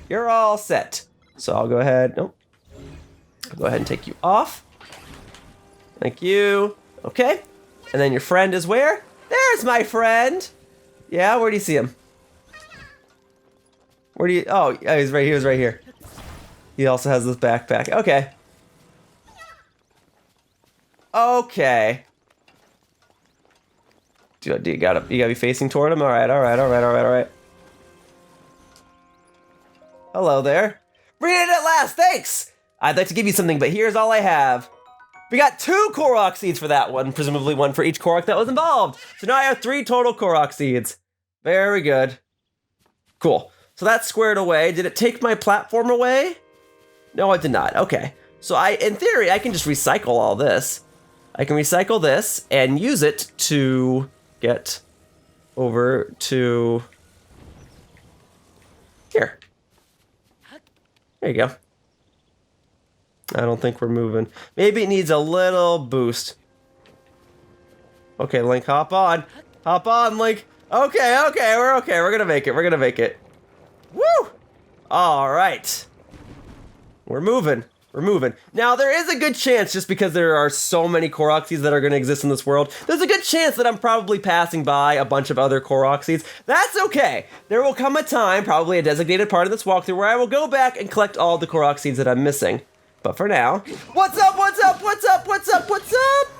You're all set. So I'll go ahead. Nope. I'll go ahead and take you off. Thank you. Okay. And then your friend is where? There's my friend. Yeah, where do you see him? Where do you... Oh, he's right here. He was right here. He also has this backpack. Okay. Okay. Do you gotta be facing toward him? All right. Hello there. Bring it at last, thanks! I'd like to give you something, but here's all I have. We got 2 Korok seeds for that one, presumably 1 for each Korok that was involved. So now I have 3 total Korok seeds. Very good. Cool. So that's squared away. Did it take my platform away? No, it did not. Okay. So in theory, I can just recycle all this. I can recycle this and use it to get over to here. There you go. I don't think we're moving. Maybe it needs a little boost. Okay, Link, hop on. Hop on, Link. Okay, we're okay. We're gonna make it. Woo! All right. We're moving. Now, there is a good chance, just because there are so many Korok seeds that are going to exist in this world, there's a good chance that I'm probably passing by a bunch of other Korok seeds. That's okay. There will come a time, probably a designated part of this walkthrough, where I will go back and collect all the Korok seeds that I'm missing. But for now, what's up?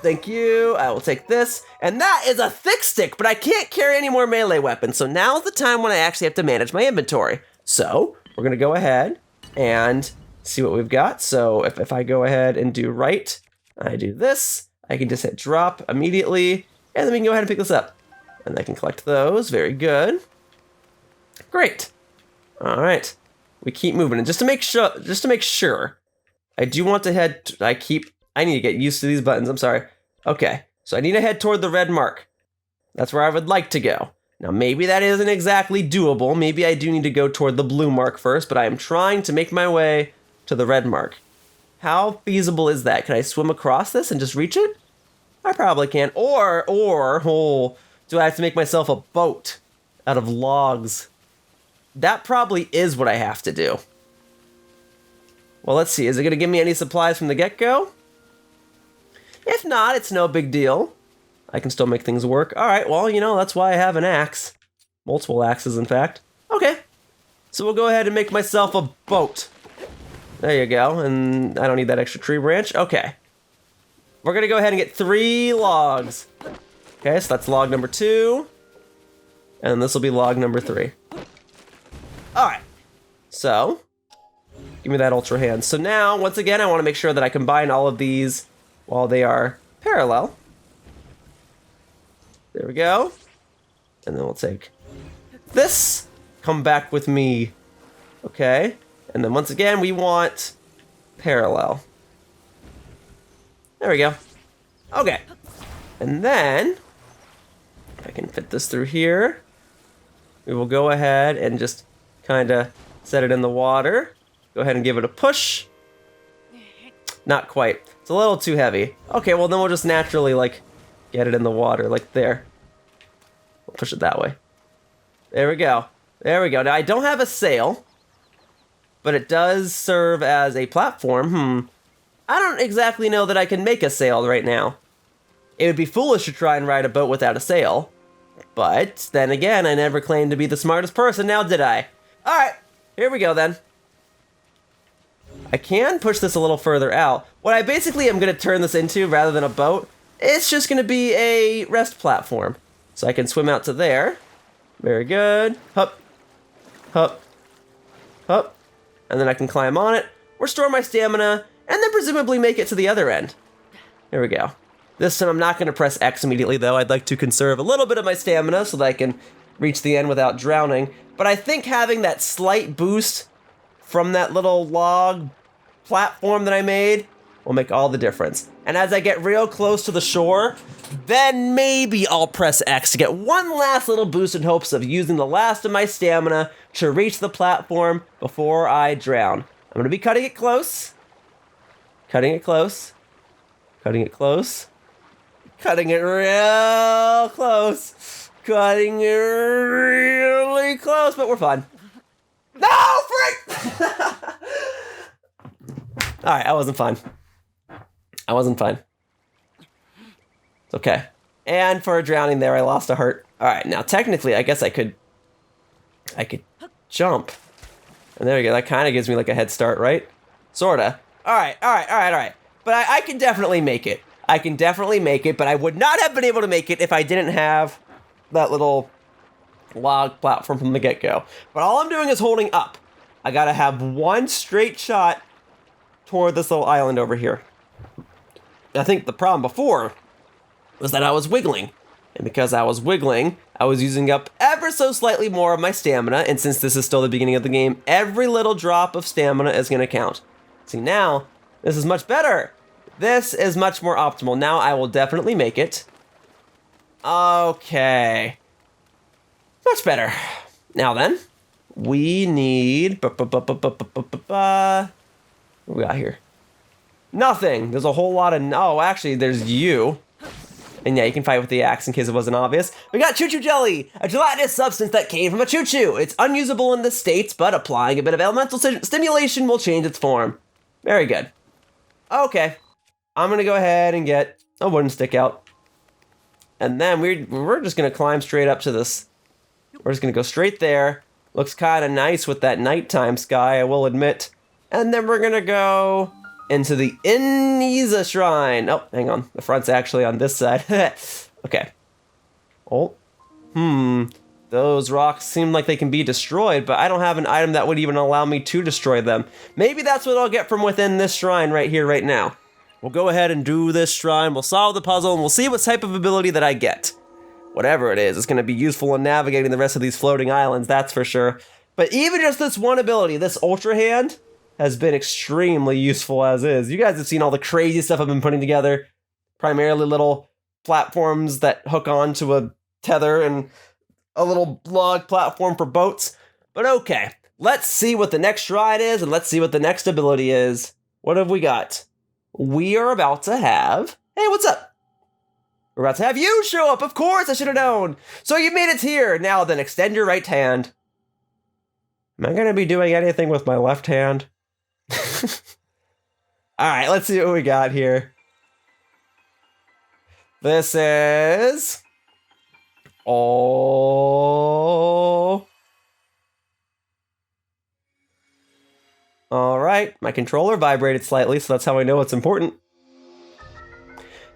Thank you. I will take this. And that is a thick stick, but I can't carry any more melee weapons. So now's the time when I actually have to manage my inventory. So we're going to go ahead and see what we've got. So if I go ahead and do right, I do this, I can just hit drop immediately, and then we can go ahead and pick this up. And I can collect those. Very good. Great. All right. We keep moving. And just to make sure, I do want to head, I need to get used to these buttons. I'm sorry. Okay. So I need to head toward the red mark. That's where I would like to go. Now, maybe that isn't exactly doable. Maybe I do need to go toward the blue mark first, but I am trying to make my way to the red mark. How feasible is that? Can I swim across this and just reach it? I probably can. Or, do I have to make myself a boat out of logs? That probably is what I have to do. Well, let's see. Is it going to give me any supplies from the get-go? If not, it's no big deal. I can still make things work. All right, well, that's why I have an axe. Multiple axes, in fact. Okay. So we'll go ahead and make myself a boat. There you go. And I don't need that extra tree branch. Okay. We're going to go ahead and get 3 logs. Okay, so that's log number 2. And this will be log number 3. All right. So, give me that ultra hand. So now, once again, I want to make sure that I combine all of these while they are parallel. There we go. And then we'll take this. Come back with me. Okay. And then once again, we want parallel. There we go. Okay. And then, if I can fit this through here, we will go ahead and just kind of set it in the water. Go ahead and give it a push. Not quite. It's a little too heavy. Okay, well then we'll just naturally, get it in the water, like there. We'll push it that way. There we go. There we go. Now, I don't have a sail, but it does serve as a platform. I don't exactly know that I can make a sail right now. It would be foolish to try and ride a boat without a sail. But then again, I never claimed to be the smartest person, now did I? All right, here we go then. I can push this a little further out. What I basically am going to turn this into, rather than a boat, it's just going to be a rest platform. So I can swim out to there. Very good. Hup, hup, hup. And then I can climb on it, restore my stamina, and then presumably make it to the other end. There we go. This time I'm not going to press X immediately, though. I'd like to conserve a little bit of my stamina so that I can reach the end without drowning. But I think having that slight boost from that little log platform that I made will make all the difference. And as I get real close to the shore, then maybe I'll press X to get one last little boost in hopes of using the last of my stamina to reach the platform before I drown. I'm going to be cutting it close. Cutting it close. Cutting it close. Cutting it real close. Cutting it really close, but we're fine. No, freak! Alright, I wasn't fine. I wasn't fine. It's okay. And for a drowning there, I lost a heart. Alright, now technically, I guess I could jump. And there we go, that kind of gives me like a head start, right? Sorta. Alright. But I can definitely make it. I can definitely make it, but I would not have been able to make it if I didn't have that little log platform from the get-go. But all I'm doing is holding up. I gotta have one straight shot toward this little island over here. I think the problem before was that I was wiggling. And because I was wiggling, I was using up ever so slightly more of my stamina. And since this is still the beginning of the game, every little drop of stamina is going to count. See, now, this is much better. This is much more optimal. Now I will definitely make it. Okay. Much better. Now then, we need... What we got here? Nothing. There's a whole lot of... Oh, actually, there's you. And yeah, you can fight with the axe in case it wasn't obvious. We got Choo Choo Jelly, a gelatinous substance that came from a choo choo. It's unusable in the States, but applying a bit of elemental stimulation will change its form. Very good. Okay. I'm going to go ahead and get a wooden stick out. And then we're just going to climb straight up to this. We're just going to go straight there. Looks kind of nice with that nighttime sky, I will admit. And then we're going to go into the Iniza Shrine. Oh, hang on. The front's actually on this side. Okay. Oh. Those rocks seem like they can be destroyed, but I don't have an item that would even allow me to destroy them. Maybe that's what I'll get from within this shrine right here, right now. We'll go ahead and do this shrine. We'll solve the puzzle, and we'll see what type of ability that I get. Whatever it is, it's going to be useful in navigating the rest of these floating islands, that's for sure. But even just this one ability, this Ultra Hand, has been extremely useful as is. You guys have seen all the crazy stuff I've been putting together. Primarily little platforms that hook onto a tether and a little log platform for boats. But okay, let's see what the next shrine is, and let's see what the next ability is. What have we got? We are about to have... Hey, what's up? We're about to have you show up. Of course, I should have known. So you made it here. Now then, extend your right hand. Am I going to be doing anything with my left hand? Alright, let's see what we got here. This is... Oh... Alright, my controller vibrated slightly, so that's how I know it's important.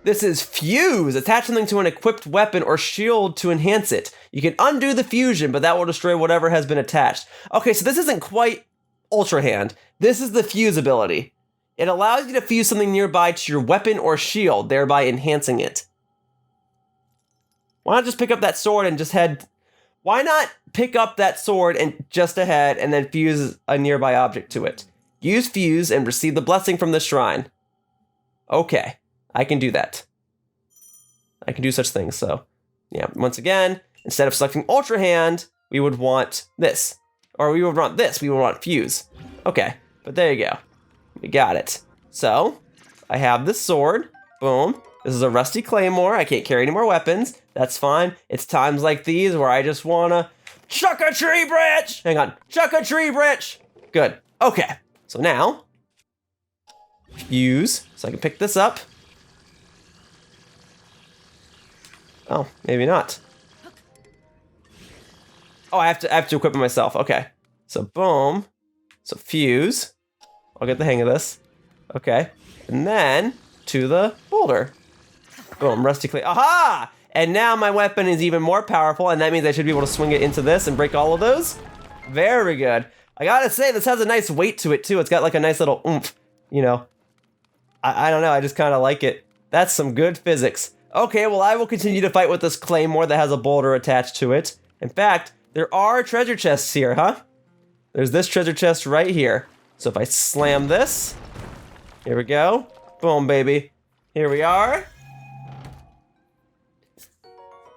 This is Fuse. Attach something to an equipped weapon or shield to enhance it. You can undo the fusion, but that will destroy whatever has been attached. Okay, so this isn't quite Ultra Hand. This is the Fuse ability. It allows you to fuse something nearby to your weapon or shield, thereby enhancing it. Why not just pick up that sword and just head... Why not pick up that sword and just ahead and then fuse a nearby object to it? Use Fuse and receive the blessing from the shrine. Okay, I can do that. I can do such things, so... Yeah, once again, instead of selecting Ultra Hand, we would want this. Or we would want this, we would want Fuse. Okay, but there you go. We got it. So, I have this sword. Boom. This is a rusty claymore. I can't carry any more weapons. That's fine. It's times like these where I just wanna chuck a tree branch. Hang on. Chuck a tree branch. Good. Okay. So now, Fuse. So I can pick this up. Oh, maybe not. Oh, I have to equip it myself. Okay. So boom. So Fuse. I'll get the hang of this. Okay. And then to the boulder. Boom, rusty clay. Aha! And now my weapon is even more powerful, and that means I should be able to swing it into this and break all of those. Very good. I gotta say, this has a nice weight to it, too. It's got like a nice little oomph, you know. I don't know, I just kind of like it. That's some good physics. Okay, well, I will continue to fight with this claymore that has a boulder attached to it. In fact, there are treasure chests here, huh? There's this treasure chest right here. So if I slam this, here we go. Boom, baby. Here we are.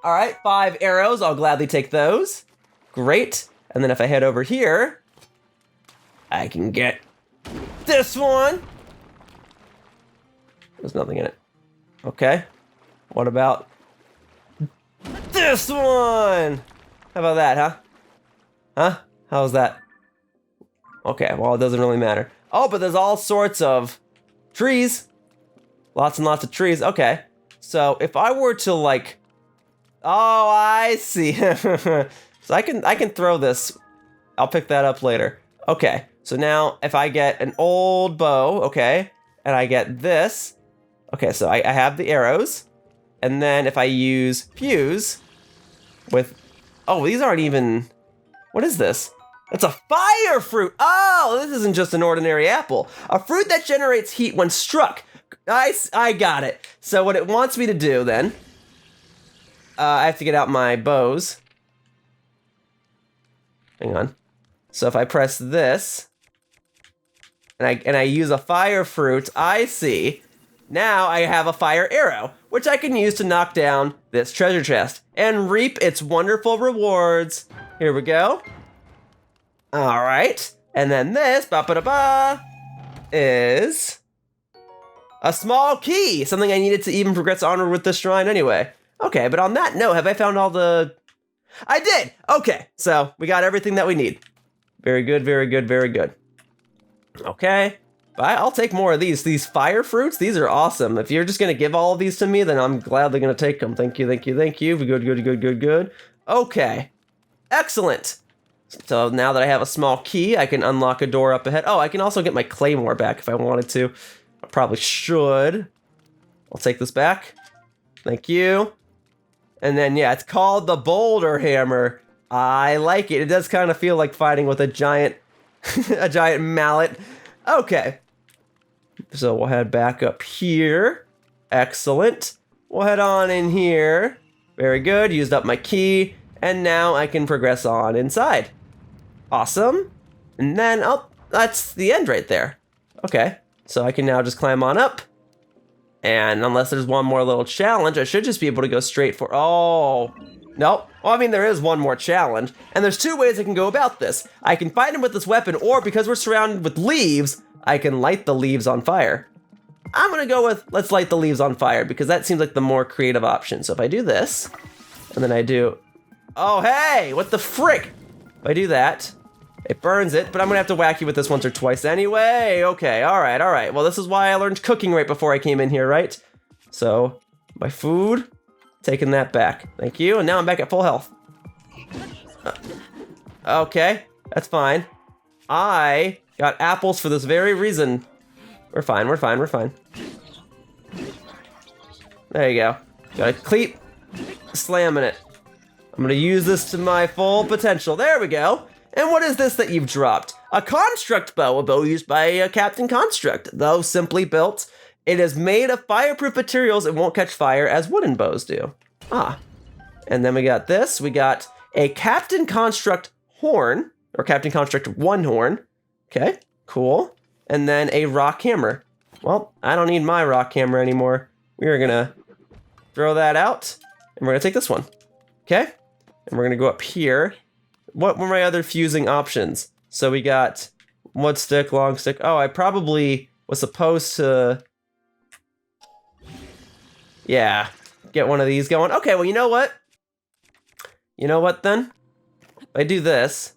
All right, 5 arrows. I'll gladly take those. Great. And then if I head over here, I can get this one. There's nothing in it. Okay. What about this one? How about that, huh? Huh? How's that? Okay, well, it doesn't really matter. Oh, but there's all sorts of trees. Lots and lots of trees. Okay. So if I were to like... Oh, I see. So I can throw this. I'll pick that up later. Okay. So now if I get an old bow, okay, and I get this. Okay, so I have the arrows. And then if I use fuse with... Oh, these aren't even... What is this? It's a fire fruit. Oh, this isn't just an ordinary apple. A fruit that generates heat when struck. I got it. So what it wants me to do then... I have to get out my bows. Hang on. So if I press this... And I use a fire fruit, I see... Now I have a fire arrow, which I can use to knock down this treasure chest and reap its wonderful rewards. Here we go. All right. And then this, ba-ba-da-ba, is a small key, something I needed to even progress onward with the shrine anyway. Okay, but on that note, have I found all the... I did! Okay, so we got everything that we need. Very good, very good, very good. Okay. I'll take more of these. These fire fruits, these are awesome. If you're just going to give all of these to me, then I'm gladly going to take them. Thank you, thank you, thank you. Good, good, good, good, good. Okay. Excellent. So now that I have a small key, I can unlock a door up ahead. Oh, I can also get my claymore back if I wanted to. I probably should. I'll take this back. Thank you. And then, yeah, it's called the Boulder Hammer. I like it. It does kind of feel like fighting with a giant, a giant mallet. Okay. So we'll head back up here. Excellent. We'll head on in here. Very good. Used up my key. And now I can progress on inside. Awesome. And then, oh, that's the end right there. Okay. So I can now just climb on up. And unless there's one more little challenge, I should just be able to go straight for... Oh, nope. Well, I mean, there is one more challenge. And there's 2 ways I can go about this. I can fight him with this weapon, or because we're surrounded with leaves, I can light the leaves on fire. I'm gonna go with, let's light the leaves on fire, because that seems like the more creative option. So if I do this, and then I do... Oh, hey, what the frick? If I do that, it burns it, but I'm gonna have to whack you with this once or twice anyway. Okay, all right, all right. Well, this is why I learned cooking right before I came in here, right? So, my food, taking that back. Thank you, and now I'm back at full health. Okay, that's fine. I got apples for this very reason. We're fine, we're fine, we're fine. There you go. Gotta keep slamming it. I'm gonna use this to my full potential. There we go. And what is this that you've dropped? A construct bow, a bow used by Captain Construct. Though simply built, it is made of fireproof materials and won't catch fire as wooden bows do. Ah. And then we got this. We got a Captain Construct horn, or Captain Construct 1 horn. Okay, cool. And then a rock hammer. Well, I don't need my rock hammer anymore. We are gonna throw that out, and we're gonna take this one. Okay? And we're gonna go up here. What were my other fusing options? So we got wood stick, long stick. Oh, I probably was supposed to... Yeah, get one of these going. Okay, well, you know what? You know what, then? If I do this,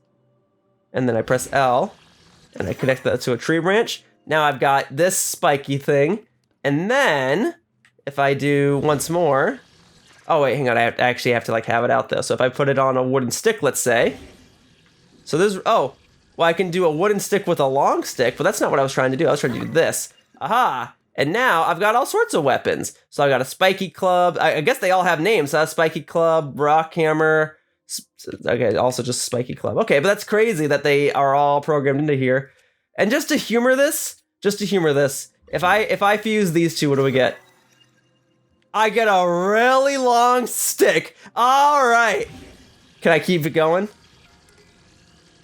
and then I press L, and I connect that to a tree branch, now I've got this spiky thing, and then, if I do once more... Oh, wait, hang on, I actually have to, like, have it out, though. So if I put it on a wooden stick, let's say... So there's... Oh, Well, I can do a wooden stick with a long stick, but that's not what I was trying to do. I was trying to do this. Aha! And now I've got all sorts of weapons. So I got a spiky club. I guess they all have names. So spiky club, rock hammer. Okay, also just spiky club. Okay, but that's crazy that they are all programmed into here. And just to humor this, if I fuse these two, what do we get? I get a really long stick. All right. Can I keep it going?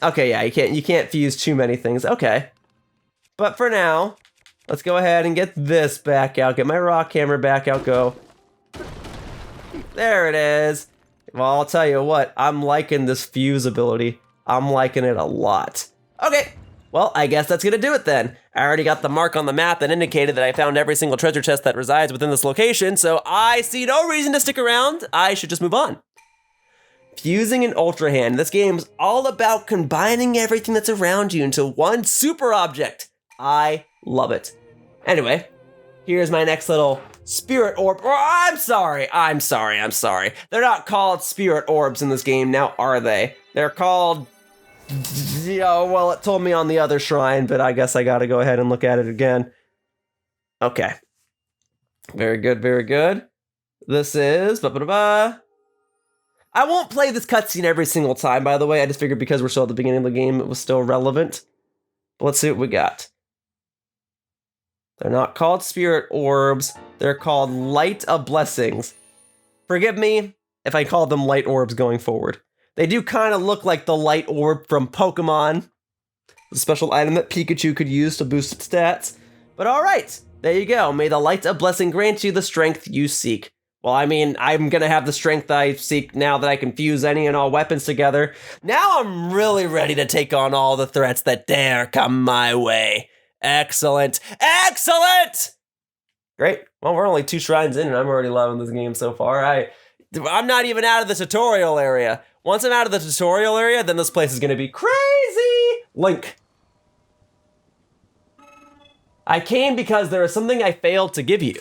Okay, yeah, you can't fuse too many things. Okay. But for now, let's go ahead and get this back out. Get my rock hammer back out. Go. There it is. Well, I'll tell you what. I'm liking this fuse ability. I'm liking it a lot. Okay. Well, I guess that's gonna do it then. I already got the mark on the map that indicated that I found every single treasure chest that resides within this location, so I see no reason to stick around. I should just move on. Fusing an Ultra Hand. This game's all about combining everything that's around you into one super object. I love it. Anyway, here's my next little spirit orb. Oh, I'm sorry. They're not called spirit orbs in this game now, are they? They're called... Yeah, well, it told me on the other shrine, but I guess I gotta go ahead and look at it again. Okay. Very good, very good. This is... I won't play this cutscene every single time, by the way. I just figured because we're still at the beginning of the game, it was still relevant. But let's see what we got. They're not called spirit orbs. They're called light of blessings. Forgive me if I call them light orbs going forward. They do kind of look like the light orb from Pokemon. The special item that Pikachu could use to boost its stats. But alright, there you go. May the light of blessing grant you the strength you seek. Well, I mean, I'm gonna have the strength I seek now that I can fuse any and all weapons together. Now I'm really ready to take on all the threats that dare come my way. Excellent. Excellent! Great. Well, we're only 2 shrines in and I'm already loving this game so far. I'm not even out of the tutorial area. Once I'm out of the tutorial area, then this place is gonna be crazy! Link. I came because there is something I failed to give you.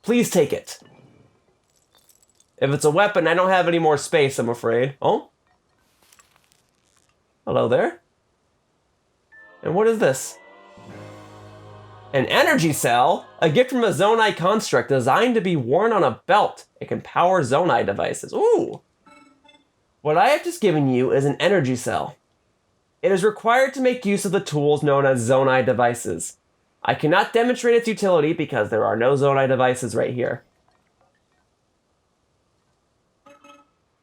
Please take it. If it's a weapon, I don't have any more space, I'm afraid. Oh? Hello there? And what is this? An energy cell? A gift from a Zonai construct designed to be worn on a belt. It can power Zonai devices. Ooh! What I have just given you is an energy cell. It is required to make use of the tools known as Zonai devices. I cannot demonstrate its utility because there are no Zonai devices right here.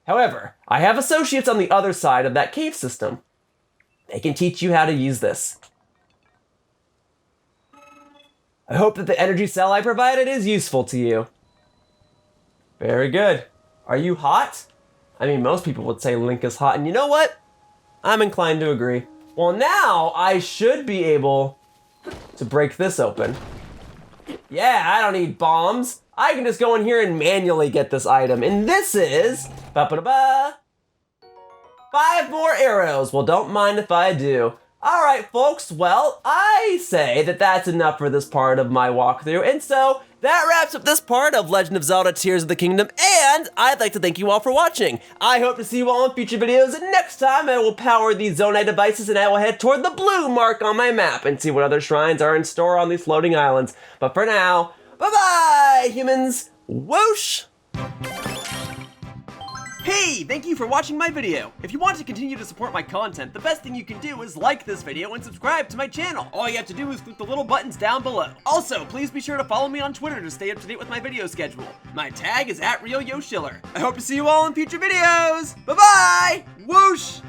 However, I have associates on the other side of that cave system. They can teach you how to use this. I hope that the energy cell I provided is useful to you. Very good. Are you hot? I mean, most people would say Link is hot, and you know what? I'm inclined to agree. Well, now I should be able to break this open. Yeah, I don't need bombs. I can just go in here and manually get this item. And this is... 5 more arrows. Well, don't mind if I do. Alright, folks. Well, I say that that's enough for this part of my walkthrough. And so, that wraps up this part of Legend of Zelda Tears of the Kingdom. And I'd like to thank you all for watching. I hope to see you all in future videos. And next time, I will power these Zonai devices and I will head toward the blue mark on my map and see what other shrines are in store on these floating islands. But for now, bye-bye, humans. Whoosh! Hey, thank you for watching my video. If you want to continue to support my content, the best thing you can do is like this video and subscribe to my channel. All you have to do is click the little buttons down below. Also, please be sure to follow me on Twitter to stay up to date with my video schedule. My tag is @RealYoShiller. I hope to see you all in future videos. Bye-bye! Whoosh!